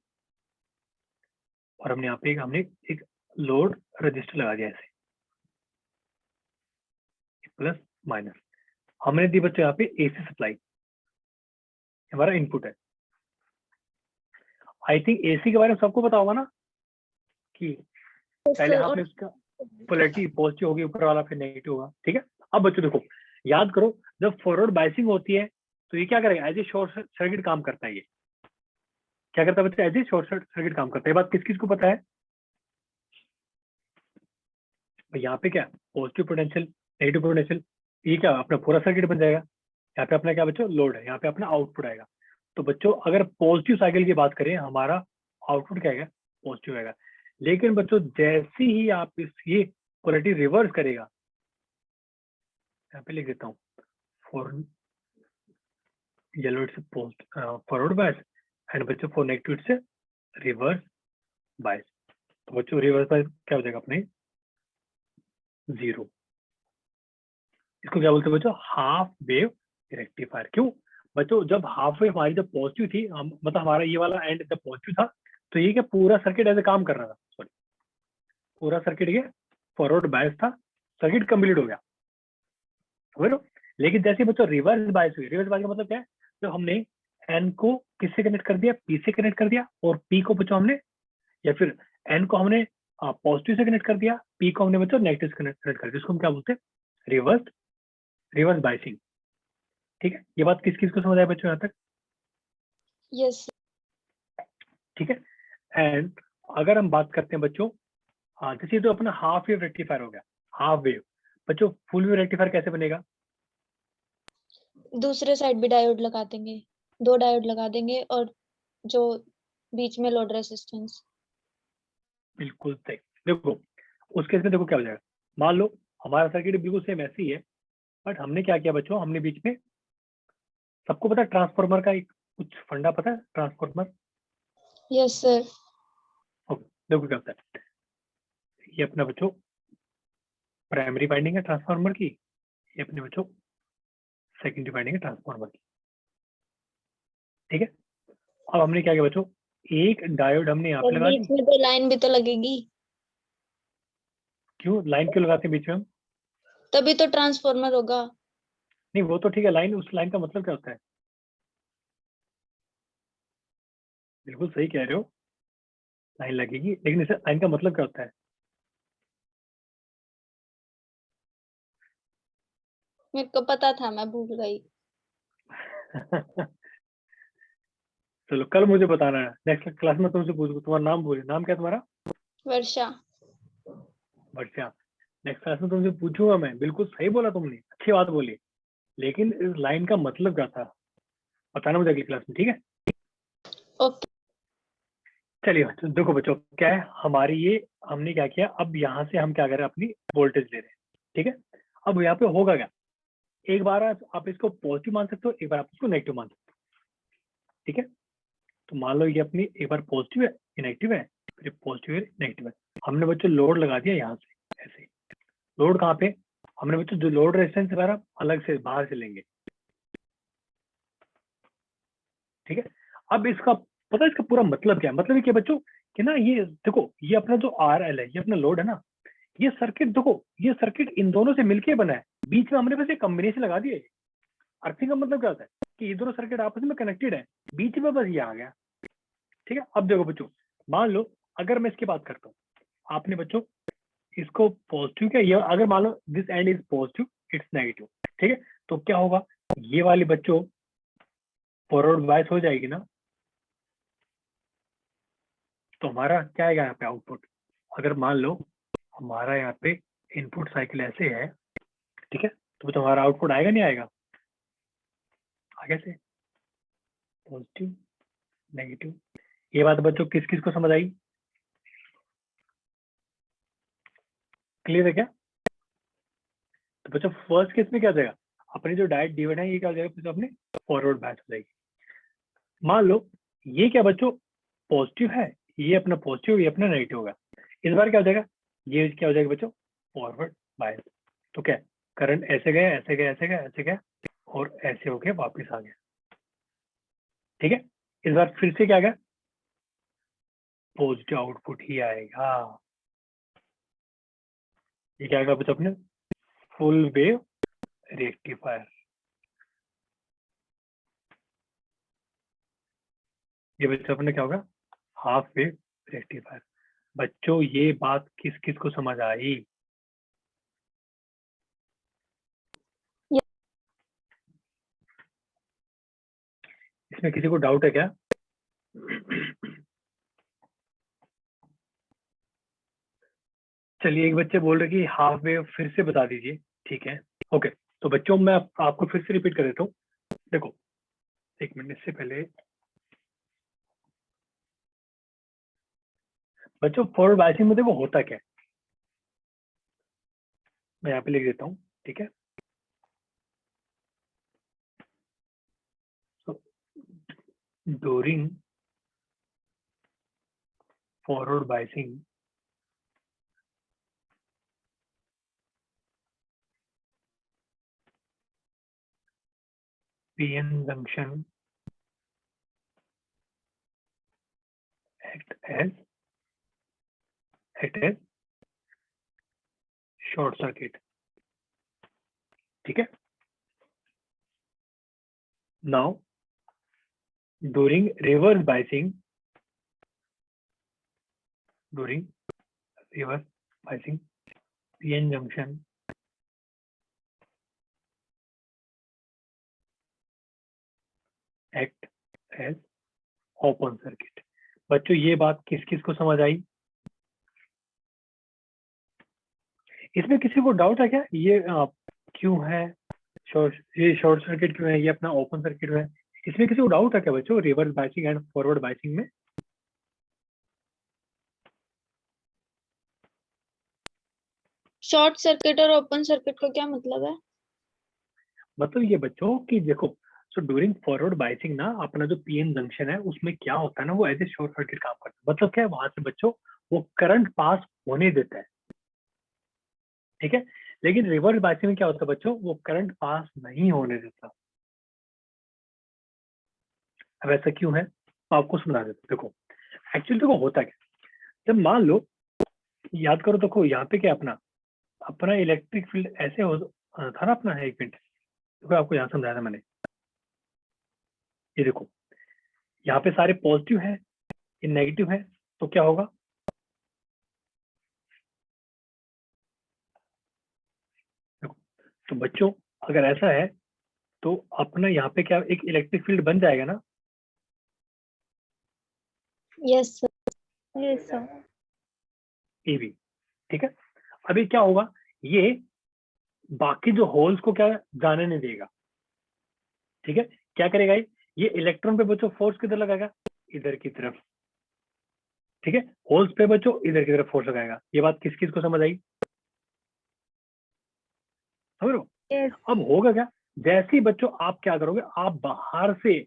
और हमने यहाँ पे हमने एक लोड रजिस्टर लगा दिया ऐसे, प्लस माइनस। हमने दी बच्चों यहाँ पे एसी सप्लाई, हमारा इनपुट है। आई थिंक एसी के बारे में सबको पता होगा ना, कि पहले आपने उसका पोलैरिटी पॉजिटिव होगी ऊपर वाला, फिर नेगेटिव होगा, ठीक है। अब बच्चों देखो याद करो, जब फॉरवर्ड बायसिंग होती है तो ये क्या करेगा, एज ए शॉर्ट सर्किट काम करता है। ये क्या करता है बच्चे, एज ए शॉर्ट सर्किट काम करता है। ये बात किस किस को पता है? यहाँ पे क्या पॉजिटिव पोटेंशियल, नेगेटिव पोटेंशियल, ये क्या अपना पूरा सर्किट बन जाएगा। यहाँ पे अपना क्या बच्चों लोड है, यहाँ पे अपना आउटपुट आएगा। तो बच्चों अगर पॉजिटिव साइकिल की बात करें, हमारा आउटपुट क्या आएगा, पॉजिटिव आएगा। लेकिन बच्चों जैसे ही आप ये पोलैरिटी रिवर्स करेगा, यहाँ पे लिख देता हूँ, for yellow it's forward bias, and बच्चों for negative it's reverse bias. तो बच्चों रिवर्स बायस क्या हो जाएगा अपने, 0। इसको क्या बोलते हैं बच्चों, हाफ वेव रेक्टिफायर। क्यों बच्चों, जब हाफ वेव हमारी जब पॉजिटिव थी, मतलब हमारा ये वाला एंड जब पॉजिटिव था, तो ये क्या पूरा सर्किट ऐसे काम कर रहा था, सॉरी पूरा सर्किट ये फॉरवर्ड बायस था, सर्किट कंप्लीट हो गया, समझ लो। लेकिन जैसे बच्चों रिवर्स बायस हुई, रिवर्स बायस का मतलब क्या है, जब हमने एन को किससे कनेक्ट कर दिया, पी से कनेक्ट कर दिया, और पी को बच्चों हमने, या फिर एन को हमने पॉजिटिव से कनेक्ट कर दिया, पी को हमने बच्चों नेगेटिव से कनेक्ट कर दिया, जिसको हम क्या बोलते हैं, रिवर्स बायसिंग। ठीक है, ये बात किस किस को समझ आया बच्चों यहाँ तक?
यस।
ठीक है। एंड अगर हम बात करते हैं बच्चों, जैसे तो अपना हाफ वेव रेक्टिफायर हो गया, हाफ वेव। बच्चों फुल वेव रेक्टिफायर कैसे बनेगा?
दूसरे साइड भी डायोड लगा देंगे, 2 डायोड लगा देंगे, और जो बीच में लोड रेजिस्टेंस।
बिल्कुल सही। देखो उस केस में देखो क्या हो जाएगा, मान लो हमारा सर्किट बिल्कुल सेम ऐसे ही है, बट हमने क्या किया बच्चों, हमने बीच में, सबको पता है ट्रांसफार्मर का एक कुछ फंडा पता है, ट्रांसफार्मर?
Yes sir.
ओके, देखो क्या होता है, ये अपना बच्चों प्राइमरी वाइंडिंग है ट्रांसफार्मर की, ये अपने बच्चों सेकेंडरी वाइंडिंग है ट्रांसफार्मर की, ठीक है। अब हमने क्या किया बच्चों, एक डायोड हमने यहाँ पे लगा दी।
बीच में तो लाइन भी तो लगेगी,
क्यों लाइन क्यों लगाते हैं बीच में हम?
तभी तो ट्रांसफार्मर होगा।
नहीं वो तो ठीक है, लाइन, उस लाइन का मतलब क्या होता है? बिल्कुल सही कह रहे हो, लाइन लगेगी, लेकिन इसे लाइन का मतलब क्या होता है?
मेरे को पता था, मैं भूल गई।
चलो कल मुझे बताना है, नेक्स्ट क्लास में तुमसे पूछूंगा, तुम्हारा नाम भूले, नाम क्या तुम्हारा?
वर्षा।
वर्षा। नेक्स्ट क्लास में तुमसे पूछूंगा मैं, बिल्कुल सही बोला तुमने, अच्छी बात बोली, लेकिन इस लाइन का मतलब क्या था बताना मुझे अगली क्लास में, ठीक है?
ओके।
चलिए तो देखो बच्चों क्या है हमारी ये, हमने क्या किया, अब यहाँ से हम क्या कर रहे हैं, अपनी वोल्टेज ले रहे हैं, ठीक है। अब यहाँ पे होगा क्या, एक बार आप इसको पॉजिटिव मान सकते हो, एक बार आप इसको नेगेटिव मान सकते हो। ठीक है, तो मान लो ये अपनी एक बार पॉजिटिव है, ये नेगेटिव है, फिर पॉजिटिव है, नेगेटिव है। हमने बच्चों लोड लगा दिया यहाँ से, ऐसे लोड कहाँ पे, हमने बच्चों जो लोड रेजिस्टेंस है अलग से बाहर से लेंगे। ठीक है, अब इसका पता है इसका पूरा मतलब क्या है? मतलब ये क्या बच्चों कि ना, ये देखो ये अपना जो RL है, ये अपना लोड है ना, ये सर्किट देखो, ये सर्किट इन दोनों से मिलके बना है, बीच में हमने बस एक कॉम्बिनेशन लगा दिए। अर्थिंग का मतलब क्या होता है कि ये दोनों सर्किट आपस में कनेक्टेड है, बीच में बस ये आ गया। ठीक है, अब देखो बच्चों, मान लो अगर मैं इसकी बात करता हूँ, आपने बच्चों इसको पॉजिटिव क्या, ये अगर मान लो this end is positive, it's negative. ठीक है, तो क्या होगा, ये वाली बच्चों फॉरवर्ड बायस हो जाएगी ना, तो हमारा क्या आएगा यहाँ पे आउटपुट। अगर मान लो हमारा यहाँ पे इनपुट साइकिल ऐसे है, ठीक है, तो हमारा आउटपुट आएगा नहीं आएगा, आगे से पॉजिटिव नेगेटिव। ये बात बच्चों किस किस को समझ आई, क्लियर है क्या? तो बच्चों फर्स्ट केस में क्या हो जाएगा, अपनी जो डायरेक्ट डिवाइड है ये क्या हो जाएगा बच्चों, अपने फॉरवर्ड बायस हो जाएगी। मान लो ये क्या बच्चों पॉजिटिव है, ये अपना पॉजिटिव, ये अपना नेगेटिव होगा। इस बार क्या हो जाएगा, ये क्या हो जाएगा बच्चों फॉरवर्ड बायस। तो क्या करंट ऐसे गया, ऐसे गया, ऐसे गया, ऐसे गया और ऐसे होके वापस आ गया। ठीक है, इस बार फिर से क्या आ गया, पॉजिटिव आउटपुट ही आएगा। ये क्या आएगा बच्चों अपने फुल वेव रेक्टिफायर। ये बच्चों अपने क्या होगा, हाफ वेव रेक्टिफायर। बच्चों ये बात किस किस को समझ आई? इसमें किसी को डाउट है क्या? चलिए, एक बच्चे बोल रहे कि हाफ वेव फिर से बता दीजिए। ठीक है, ओके, तो बच्चों मैं आपको फिर से रिपीट कर देता हूँ। देखो एक मिनट, इससे पहले बच्चों फॉरवर्ड बायसिंग में देखो होता क्या है, मैं यहाँ पे लिख देता हूँ। ठीक है, during forward biasing PN junction act as short circuit। ठीक है, now during reverse biasing PN junction act as open circuit। बच्चों ये बात किस किस को समझ आई? इसमें किसी को डाउट है क्या, ये क्यों है ये शॉर्ट सर्किट क्यों है, ये अपना ओपन सर्किट क्यों है? इसमें किसी को डाउट है क्या बच्चों, reverse biasing and forward biasing में?
शॉर्ट सर्किट और ओपन सर्किट का क्या मतलब है?
मतलब ये बच्चों कि देखो, सो ड्यूरिंग फॉरवर्ड बायसिंग ना, अपना जो PN जंक्शन है उसमें क्या होता है ना, वो एज ए शॉर्ट सर्किट काम करता है। मतलब क्या है, वहां से बच्चों वो करंट पास होने देता है। ठीक है, लेकिन रिवर्स बायसिंग में क्या होता है बच्चों, वो करंट पास नहीं होने देता। अब ऐसा क्यों है, तो आपको समझा देता हूं। देखो एक्चुअली देखो होता क्या, जब मान लो याद करो, देखो यहाँ पे क्या अपना अपना इलेक्ट्रिक फील्ड ऐसे हो था ना अपना, एक मिनट देखो आपको यहाँ समझाया था मैंने। ये देखो यहाँ पे सारे पॉजिटिव है, ये नेगेटिव है, तो क्या होगा, देखो तो बच्चों अगर ऐसा है तो अपना यहाँ पे क्या एक इलेक्ट्रिक फील्ड बन जाएगा ना,
yes sir.
Yes sir.
EV। ठीक है, अभी क्या होगा, ये बाकी जो होल्स को क्या जाने नहीं देगा। ठीक है, क्या करेगा ये इलेक्ट्रॉन पे बच्चों फोर्स किधर लगाएगा, इधर की तरफ। ठीक है, होल्स पे बच्चों इधर की तरफ फोर्स लगाएगा। ये बात किस किस को समझ आई, समझ लो?
Yes.
अब होगा क्या, जैसे ही बच्चों आप क्या करोगे, आप बाहर से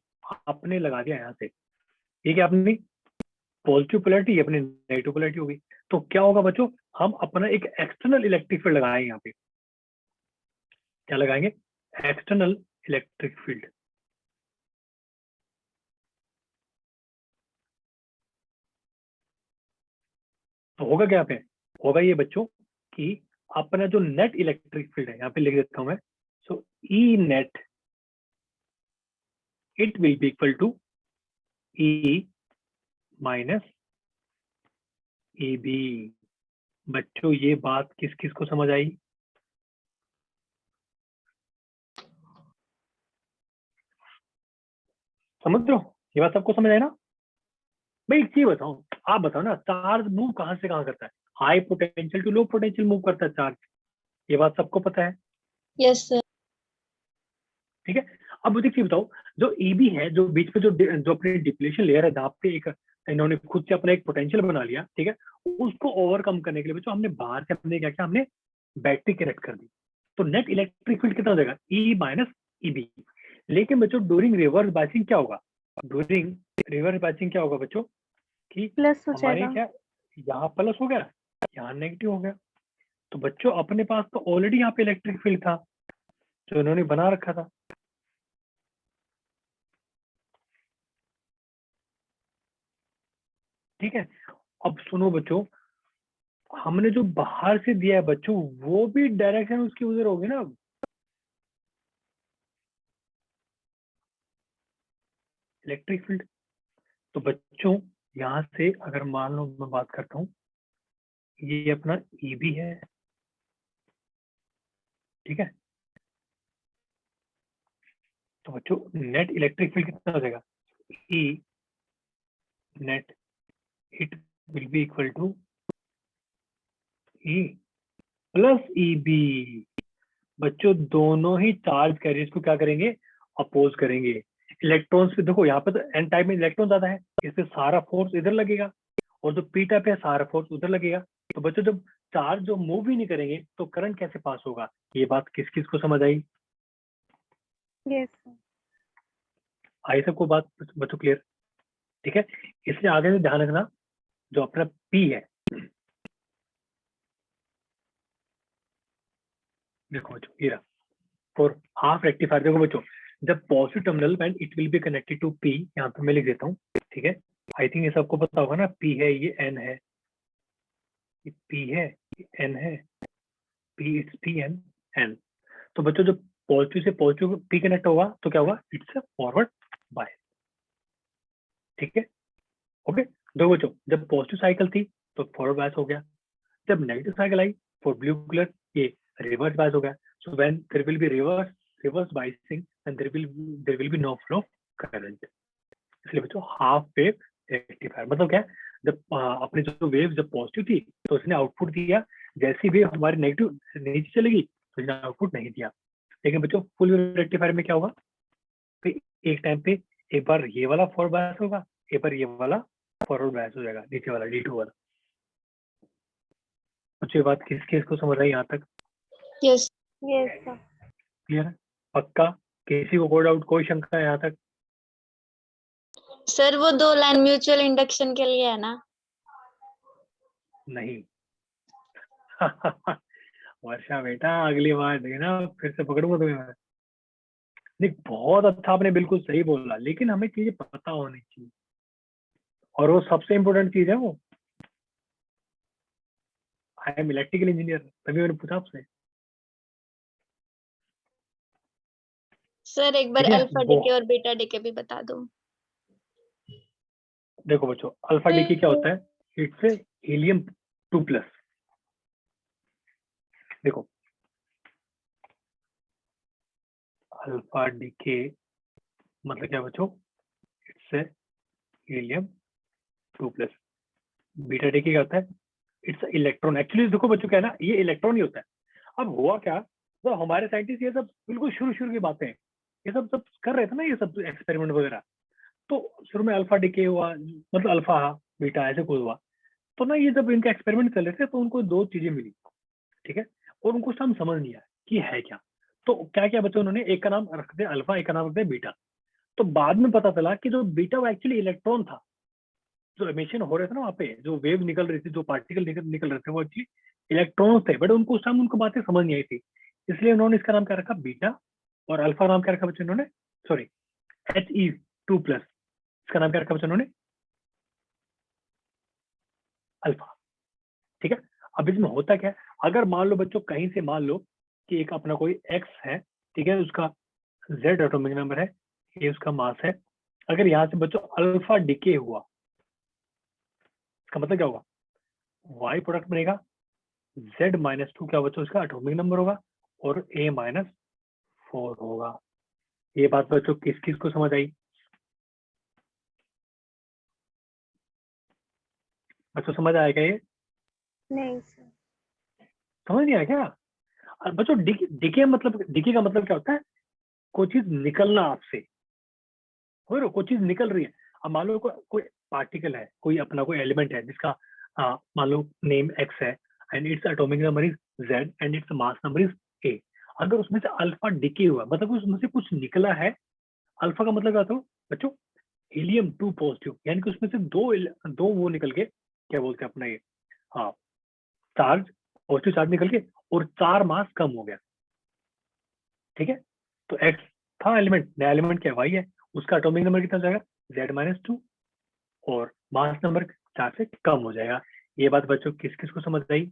आपने लगा दिया यहाँ से, ठीक है, अपनी पॉजिटिव पोलैरिटी अपनी नेगेटिव पोलैरिटी होगी, तो क्या होगा बच्चों, हम अपना एक एक्सटर्नल इलेक्ट्रिक फील्ड लगाएंगे यहाँ पे। क्या लगाएंगे, एक्सटर्नल इलेक्ट्रिक फील्ड। तो होगा क्या यहाँ पे, होगा ये बच्चों कि अपना जो नेट इलेक्ट्रिक फील्ड है, यहाँ पे लिख देता हूं मैं, so E net it will be equal to E minus E B. बच्चों ये बात किस किस को समझ आई, समझ रहे हो, ये बात सबको समझ आई ना। भाई एक चीज बताओ, आप बताओ ना, चार्ज मूव कहाँ से कहाँ करता है, high potential to low potential move करता है चार्ज, ये बात सबको पता है,
यस सर।
ठीक है। अब मुझे एक चीज बताओ, जो ईबी है, जो बीच में जो अपनी डिप्लेशन लेयर है, जहाँ पे एक इन्होंने खुद से अपना एक पोटेंशियल बना लिया, ठीक है, उसको ओवरकम करने के लिए बच्चों हमने बाहर से हमने क्या किया, हमने बैटरी कनेक्ट कर दी, तो नेट इलेक्ट्रिक फील्ड कितना हो जाएगा, ई माइनस ईबी। लेकिन बच्चों ड्यूरिंग रिवर्स बाइसिंग क्या होगा, ड्यूरिंग रिवर्स बाइसिंग क्या होगा बच्चों, कि
प्लस हो
हमारे
जाएगा।
क्या, यहाँ प्लस हो गया, यहाँ नेगेटिव हो गया, तो बच्चों अपने पास तो ऑलरेडी यहाँ पे इलेक्ट्रिक फील्ड था जो इन्होंने बना रखा था, ठीक है। अब सुनो बच्चों, हमने जो बाहर से दिया है बच्चों, वो भी डायरेक्शन उसकी उधर होगी ना, इलेक्ट्रिक फील्ड। तो बच्चों यहाँ से अगर मान लो मैं बात करता हूँ, ये अपना ई भी है, ठीक है, तो बच्चों नेट इलेक्ट्रिक फील्ड कितना हो जाएगा, E net it will be equal to E plus E B. बच्चों दोनों ही चार्ज कैरियर्स को क्या करेंगे, अपोज करेंगे। इलेक्ट्रॉन्स पे देखो, यहाँ पे तो एन टाइप में इलेक्ट्रॉन ज्यादा है, इससे सारा फोर्स इधर लगेगा, और जो पी टाइप है सारा फोर्स उधर लगेगा। तो बच्चों जब चार्ज जो मूव ही नहीं करेंगे तो करंट कैसे पास होगा, ये बात किस किस को समझ आई,
Yes.
आई सबको बात बच्चों क्लियर, ठीक है। इसलिए आगे से ध्यान रखना, जो अपना पी है, देखो बच्चों ये रहा फॉर हाफ रेक्टिफायर। देखो बच्चों, जब positive terminal and it will be connected to P, यहाँ पे मैं लिख देता हूँ, ठीक है। आई थिंक ये सबको पता होगा ना, पी है, ये एन है, ये पी है, ये एन है, P it's P N N. तो बच्चों जब पॉजिटिव से पॉजिटिव पी कनेक्ट होगा तो क्या होगा, इट्स फॉरवर्ड बाय, ठीक है, ओके। दो बच्चों, जब पॉजिटिव साइकिल थी तो फॉरवर्ड बायस हो गया, जब नेगेटिव साइकिल आई फॉर ब्लू कलर, ये रिवर्स बायस हो गया। So when there will be reverse biasing and there will be no flow current. इसलिए बच्चों हाफ वेव रेक्टिफायर मतलब क्या है, जब अपनी जो वेव जब पॉजिटिव थी तो उसने आउटपुट दिया, जैसी वेव हमारी नेगेटिव नीचे चलेगी तो इसने आउटपुट नहीं दिया। लेकिन बच्चों फुल वेव रेक्टिफायर में क्या होगा, तो एक टाइम पे एक बार ये वाला फॉरवर्ड बायस होगा, एक बार ये वाला फॉरवर्ड बायस हो जाएगा, नीचे वाला D2 वाला। कुछ ये बात किस केस को समझ आई यहाँ तक,
यस
Yes, sir.
क्लियर है, पक्का, किसी को कोई डाउट कोई शंका है यहाँ तक,
सर, वो 2 लाइन म्यूचुअल इंडक्शन के लिए है ना।
नहीं। वर्षा बेटा अगली बार देखना फिर से पकड़ूंगा तुम्हें मैं। नहीं बहुत अच्छा, आपने बिल्कुल सही बोला, लेकिन हमें चीजें पता होनी चाहिए, और वो सबसे इम्पोर्टेंट चीज है वो। आई एम इलेक्ट्रिकल इंजीनियर, तभी मैंने पूछा आपसे,
सर, एक बार
ठीक है।
अल्फा डीके और बीटा डीके भी बता दो।
देखो बच्चों, अल्फा डीके क्या होता है, इट्स हीलियम 2+। देखो अल्फा डीके मतलब क्या बच्चों, इट्स हीलियम 2+। बीटा डीके क्या होता है, इट्स इलेक्ट्रॉन। एक्चुअली देखो बच्चों क्या है ना, ये इलेक्ट्रॉन ही होता है। अब हुआ क्या, तो हमारे साइंटिस्ट ये सब बिल्कुल शुरू की बातें हैं, ये सब कर रहे थे ना, ये सब एक्सपेरिमेंट वगैरह, तो शुरू में अल्फा डीके हुआ, मतलब अल्फा बीटा ऐसे कुछ हुआ। तो ना ये जब इनके एक्सपेरिमेंट चल रहे थे तो उनको 2 चीजें मिली, ठीक है, और उनको हम समझ नहीं आया कि है क्या। तो क्या किया बच्चों, उन्होंने एक का नाम रख दिया अल्फा, एक का नाम रख दिया बीटा। तो बाद में पता चला कि जो बीटा वो एक्चुअली इलेक्ट्रॉन था, जो एमिशन हो रहे थे ना वहाँ पे, जो वेव निकल रही थी, जो पार्टिकल निकल रहे थे, वो एक्चुअली इलेक्ट्रॉन्स थे, बट उनको उस टाइम उनको बातें समझ नहीं आई थी, इसलिए उन्होंने इसका नाम क्या रखा बीटा, और अल्फा नाम क्या रखा बच्चों इन्होंने, सॉरी He2+, इसका नाम क्या रखा बच्चों इन्होंने, अल्फा। ठीक है। अब इसमें होता क्या है, अगर मान लो बच्चों कहीं से मान लो कि एक अपना कोई एक्स है, ठीक है, उसका जेड एटॉमिक नंबर है, ये उसका मास है, अगर यहाँ से बच्चों अल्फा डिके हुआ, इसका मतलब क्या होगा, वाई प्रोडक्ट बनेगा, Z-2 क्या बच्चों इसका एटॉमिक नंबर होगा, और A-4 होगा। ये बात बच्चों किस किस को समझ आई? बच्चों समझ आएगा ये?
नहीं सर।
समझ नहीं आया क्या? और बच्चों डिके मतलब, डिके का मतलब क्या होता है, कोई चीज निकलना आपसे, हो रहा कोई चीज निकल रही है। अब मान लो कोई पार्टिकल है, कोई अपना कोई एलिमेंट है जिसका मान लो नेम एक्स है, and its atomic number is Z, and its mass number is a. अगर उसमें से अल्फा डिके हुआ, मतलब उसमें से कुछ निकला है, अल्फा का मतलब क्या होता है बच्चों, हीलियम-2 पॉजिटिव, यानी कि उसमें से दो वो निकल के, क्या बोलते हैं अपना ये, हाँ, चार्ज, पॉजिटिव चार्ज निकल के, और 4 मास कम हो गया। ठीक है, तो एक्स था एलिमेंट, नया एलिमेंट क्या वाई है, उसका एटॉमिक नंबर कितना हो जाएगा, Z-2, और मास नंबर 4 से कम हो जाएगा। ये बात बच्चों किस किस को समझ आई?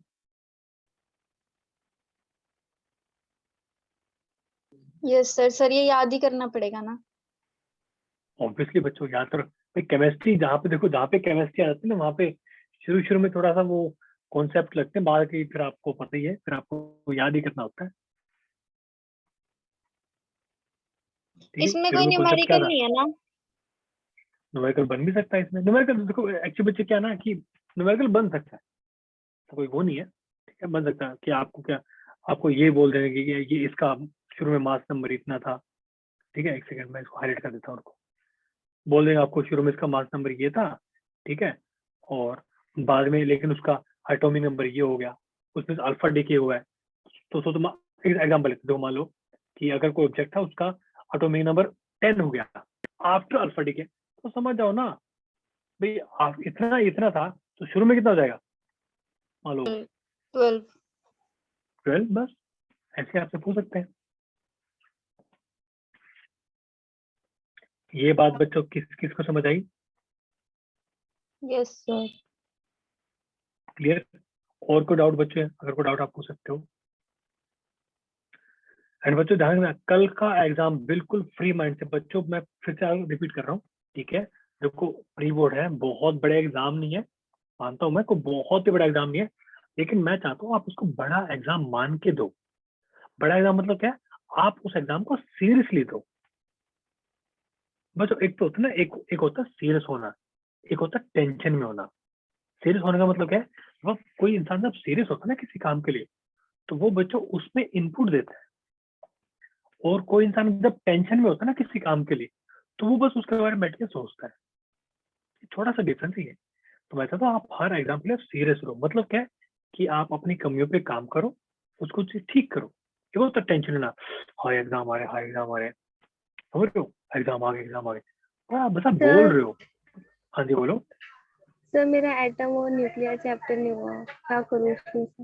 Yes sir. सर ये याद ही करना पड़ेगा ना?
ऑब्वियसली बच्चों याद करो भाई, केमिस्ट्री जहाँ पे देखो, जहाँ पे केमिस्ट्री आ जाती है ना, वहाँ पे शुरू शुरू में थोड़ा सा वो कॉन्सेप्ट लगते हैं, बाद की फिर आपको पता ही है, फिर आपको याद ही करना होता है। ठीक है,
इसमें
शुरू
कोई
में कॉन्सेप्ट क्या
न्यूमेरिकल
था,
नहीं है ना?
न्यूमेरिकल बन भी सकता है इसमें, न्यूमेरिकल देखो एक्चुअली बच्चे क्या ना कि न्यूमेरिकल बन सकता है, तो कोई वो नहीं है, ठीक है, बन सकता है कि आपको क्या, आपको ये बोल देंगे कि ये इसका शुरू में मास नंबर इतना था। ठीक है, एक सेकंड में इसको हाईलाइट कर देता हूँ, उनको बोल देंगे आपको शुरू में इसका मास नंबर ये था, ठीक है, और बाद में लेकिन उसका एटॉमिक नंबर ये हो गया, उसमें अल्फा डिके हुआ है। तो तुम एक एग्जाम्पल लेते हो, मान लो कि अगर कोई ऑब्जेक्ट था, उसका एटॉमिक नंबर 10 हो गया आफ्टर अल्फा डिके, तो समझ जाओ ना भाई, इतना इतना था, तो शुरू में कितना हो जाएगा, मान लो
12।
12, बस ऐसे आपसे पूछ सकते हैं। ये बात बच्चों किस किस को समझ आई?
Yes sir.
क्लियर? और कोई डाउट बच्चों है? अगर कोई डाउट आप पूछ सकते हो। एंड बच्चों ध्यान रखना, कल का एग्जाम बिल्कुल फ्री माइंड से, बच्चों मैं फिर से रिपीट कर रहा हूँ, ठीक है, देखो प्री बोर्ड है, बहुत बड़े एग्जाम नहीं है, मानता हूँ मैं को बहुत ही बड़ा एग्जाम नहीं है, लेकिन मैं चाहता हूँ आप उसको बड़ा एग्जाम मान के दो। बड़ा एग्जाम मतलब क्या है, आप उस एग्जाम को सीरियसली दो। बच्चों एक तो होता है ना, एक होता है सीरियस होना, एक होता है टेंशन में होना। सीरियस होने का मतलब क्या है, वो कोई इंसान जब सीरियस होता है ना किसी काम के लिए, तो वो बच्चों उसमें इनपुट देता है, और कोई इंसान जब टेंशन में होता है ना किसी काम के लिए, तो वो बस उसके बारे में बैठ के सोचता है। थोड़ा सा डिफरेंस ही है। तो मैं चाहता हूँ आप हर एग्जाम के लिए सीरियस रहो, मतलब क्या है कि आप अपनी कमियों पे काम करो, उसको ठीक करो। देखो तो टेंशन ना, हाई एग्जाम आ रहे, हाई एग्जाम आ रहे, समझ रहे हो, एग्जाम आ गए, एग्जाम आ गए, बस आप बोल
सर
रहे हो। हाँ जी बोलो।
सर मेरा एटम और न्यूक्लियर चैप्टर नहीं हुआ, क्या करूँ उसमें से?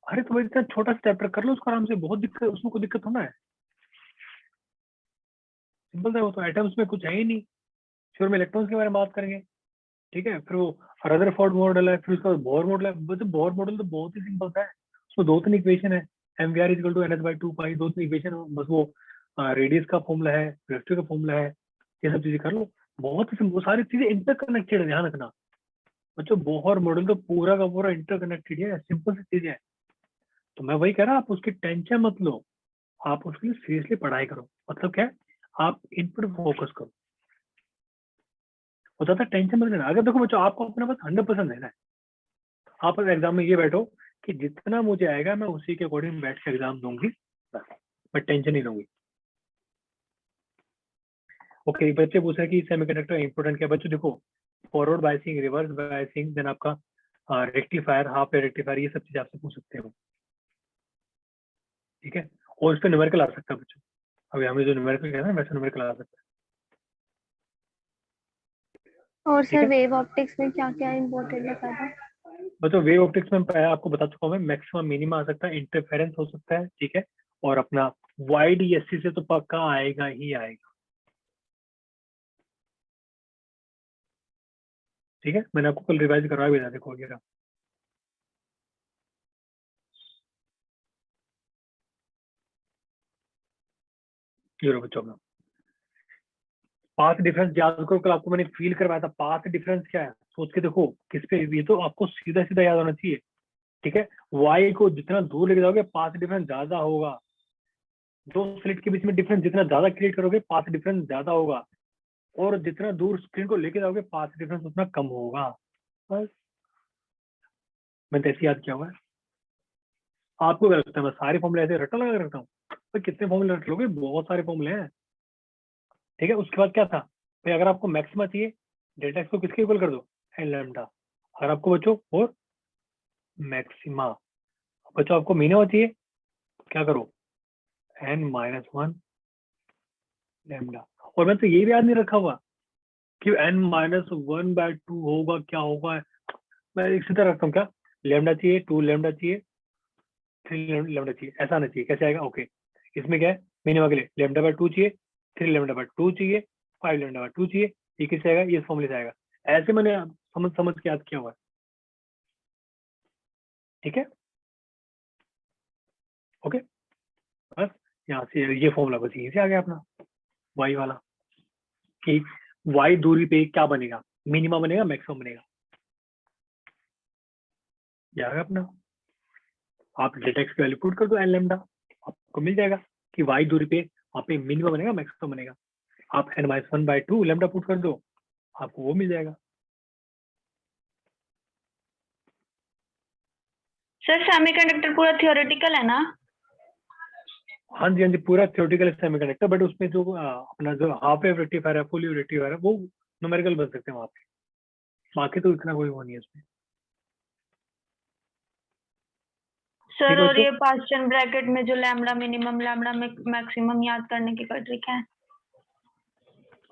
अरे तो इतना छोटा सा चैप्टर कर लो उसको आराम से, बहुत दिक्कत, उसमें कोई दिक्कत होना है, सिंपल है वो तो, एटम्स में कुछ है ही नहीं। शुरू में इलेक्ट्रॉन्स के बारे में बात करेंगे, ठीक है, फिर वो रदरफोर्ड मॉडल है, फिर उसका बोर मॉडल है। वैसे बोर मॉडल तो बहुत ही सिंपल सा है, उसमें 2-3 इक्वेशन है, mvr = ns/2π, 2-3 इक्वेशन, बस वो रेडियस का फॉर्मूला है, वेक्टर का फॉर्मूला है, ये सब चीजें कर लो, बहुत ही सिंपल, सारी चीजें इंटरकनेक्टेड है, ध्यान रखना बच्चों, बोहर मॉडल तो पूरा का पूरा इंटरकनेक्टेड है, सिंपल सी चीजें है। तो मैं वही कह रहा, आप उसकी टेंशन मत लो, आप उसके लिए सीरियसली पढ़ाई करो, मतलब क्या है, आप इन पर फोकस करो, हो जाता है टेंशन मत लेना। अगर देखो बच्चों आपको अपने पास 100% देना है, आप एग्जाम में ये बैठो कि जितना मुझे आएगा मैं उसी के अकॉर्डिंग बैठ के एग्जाम दूंगी, बस मैं टेंशन नहीं लूंगी। ओके, बच्चे पूछ रहे हैं कि सेमीकंडक्टर इंपॉर्टेंट क्या है। बच्चों देखो, forward biasing, reverse biasing, then आपका रेक्टिफायर, हाफ रेक्टिफायर, ये सब चीजें आपसे पूछ सकते हो, ठीक है। और इस पे न्यूमेरिकल आ सकता है बच्चों। अभी हमें जो न्यूमेरिकल कहते हैं वैसे न्यूमेरिकल आ सकता है।
और
ठीक
सर
है
वेव ऑप्टिक्स में क्या क्या इम्पोर्टेंट बता दो।
बच्चों, वेव ऑप्टिक्स में मैं आपको बता चुका हूँ, मैं मैक्सिमम मिनिमा आ सकता है, इंटरफेरेंस हो सकता है, ठीक है, और अपना वाइड एससी से तो पक्का आएगा ही आएगा। ठीक है, मैंने आपको कल रिवाइज करवाया भी था, देखो वगैरह। जीरो बच्चों में पाथ डिफरेंस याद करो, कल आपको मैंने फील करवाया था। पाथ डिफरेंस क्या है सोच के देखो, किस पे, ये तो आपको सीधा सीधा याद होना चाहिए। ठीक है, वाई को जितना दूर लेके जाओगे पाथ डिफरेंस ज्यादा होगा। दो स्लिट के बीच में डिफरेंस जितना ज्यादा क्रिएट करोगे पाथ डिफरेंस ज्यादा होगा, और जितना दूर स्क्रीन को लेके जाओगे पाथ डिफरेंस उतना कम होगा। बस मैंने ऐसे याद किया हुआ है। आपको क्या लगता है मैं सारे फॉर्मूले ऐसे रट्टा लगा के रखता हूँ? तो कितने फॉर्मूले रट लोगे, बहुत सारे फॉर्मूले हैं। ठीक है, उसके बाद क्या था भाई, अगर आपको मैक्सिमा चाहिए डेल्टा एक्स को किसके इक्वल कर दो, एन लैम्डा। अगर आपको बच्चों और मैक्सिमा, बच्चों आपको मिनिमा चाहिए तो क्या करो, एन माइनस वन लैम्डा। और मैं तो ये भी याद नहीं रखा हुआ कि N minus one by two होगा, क्या होगा। मैं एक सीधा रखता हूँ, क्या लैम्डा चाहिए, टू लैम्डा चाहिए, थ्री लैम्डा चाहिए, ऐसा आना चाहिए। कैसे आएगा, ओके इसमें क्या है, मिनिमा के लिए लैम्डा बाय टू चाहिए, थ्री लैम्डा बाय टू चाहिए, फाइव लैम्डा बाय टू चाहिए। ये किससे आएगा, ये इस फॉर्मूले से आएगा। ऐसे मैंने समझ समझ के याद किया हुआ है। ठीक है, ओके, बस यहाँ से ये फॉर्मूला बस यहीं से आ गया अपना वाई वाला, कि वाई दूरी पे क्या बनेगा, मिनिमा बनेगा मैक्सिमम बनेगा। ये आ गया अपना। आप डेटा एक्स की वैल्यू पुट कर दो एन लैम्डा, आपको मिल जाएगा कि वाई दूरी पे वहाँ पे मिनिमा बनेगा मैक्सिमम बनेगा। आप N minus one by two lambda put कर दो, आपको वो मिल जाएगा।
सर सेमीकंडक्टर पूरा थियोरेटिकल है ना?
हाँ जी हाँ जी, पूरा थ्योरेटिकल सेमीकंडक्टर, बट उसमें जो अपना जो हाफ वेव रेक्टिफायर है, फुल वेव रेक्टिफायर है, वो न्यूमेरिकल बन सकते हैं वहाँ पे। बाकी तो इतना कोई वो नहीं है उसमें।
सर
ठीक है
और
बच्चों,
ये पास्चन ब्रैकेट में जो लैम्डा मिनिमम लैम्डा मैक्सिमम याद करने की कोई ट्रिक है?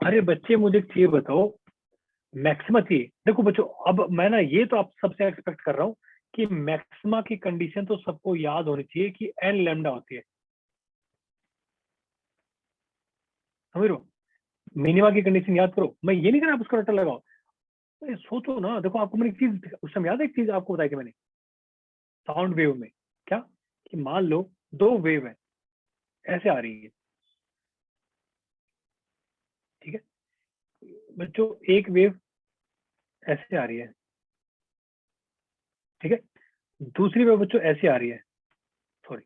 अरे बच्चे मुझे एक चीज बताओ, मैक्सिमा चाहिए। देखो बच्चों, अब मैं ना ये तो आप सबसे एक्सपेक्ट कर रहा हूँ कि मैक्सिमा की कंडीशन तो सबको याद होनी चाहिए कि एन लैम्डा होती है, समझ रहे हो। मिनिमा की कंडीशन याद करो, मैं ये नहीं कह रहा आप उसको रट्टा लगाओ। अरे सोचो ना, देखो आपको मैंने एक चीज उस समय याद है, एक चीज आपको बताई थी मैंने साउंड वेव में, क्या कि मान लो दो वेव है ऐसे आ रही है। ठीक है बच्चों, एक वेव ऐसे आ रही है, ठीक है, दूसरी वेव बच्चों ऐसे आ रही है, सॉरी,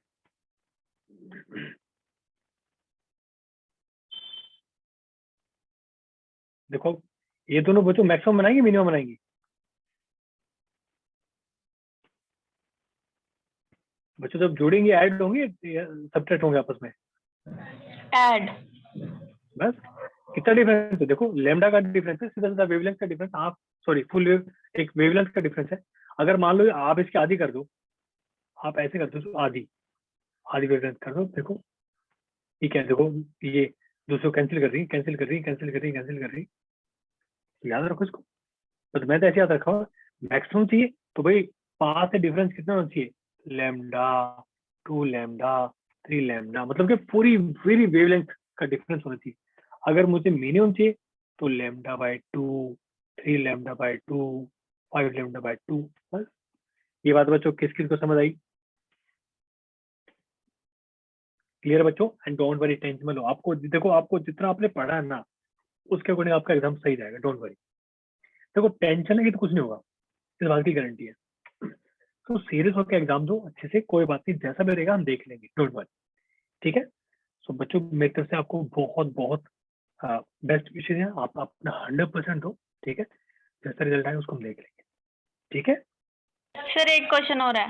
देखो ये दोनों बच्चों मैक्सिमम बनाएंगे मिनिमम बनाएंगे, बच्चों जब जोड़ेंगे ऐड होंगे सब्ट्रैक्ट होंगे आपस में,
ऐड।
बस कितना डिफरेंस है देखो, लैम्डा का डिफरेंस है, सीधा सीधा वेवलेंथ का डिफरेंस, आप सॉरी फुल वेव एक वेवलेंथ का डिफरेंस है। अगर मान लो आप इसकी आधी कर दो, आप ऐसे कर दो तो आधी आधी वेवलेंथ कर दो, देखो ठीक है, देखो ये दूसरे कैंसिल कर रही है, कैंसिल कर रही है, कैंसिल कर रही है, कैंसिल कर रही है, याद रखो इसको। तो मैं तो ऐसे याद रखा हूँ, मैक्सिमम चाहिए तो भाई पास से डिफरेंस कितना होना चाहिए, lambda, two lambda, three lambda, मतलब कि पूरी पूरी वेवलेंथ का डिफरेंस होना चाहिए। अगर मुझे मिनिमम चाहिए तो lambda by two, three lambda by two, five lambda by two. बस ये बात बच्चों किस किस को समझ आई, क्लियर है बच्चों। एंड डोंट वरी, टेंशन मत लो, आपको देखो आपको जितना आपने पढ़ा है ना उसके अकॉर्डिंग आपका एग्जाम सही जाएगा, डोंट वरी। देखो टेंशन है कि तो कुछ नहीं होगा, इस बात की गारंटी है। तो सीरियस होकर एग्जाम दो अच्छे से, कोई बात नहीं, जैसा भी रहेगा हम देख लेंगे, डोंट वरी। ठीक है, सो बच्चों मेरी तरफ से आपको बहुत बहुत बेस्ट विशेष है, आप अपना 100% दो। ठीक है, जैसा रिजल्ट आए उसको हम देख लेंगे। ठीक है,
सर एक क्वेश्चन और है।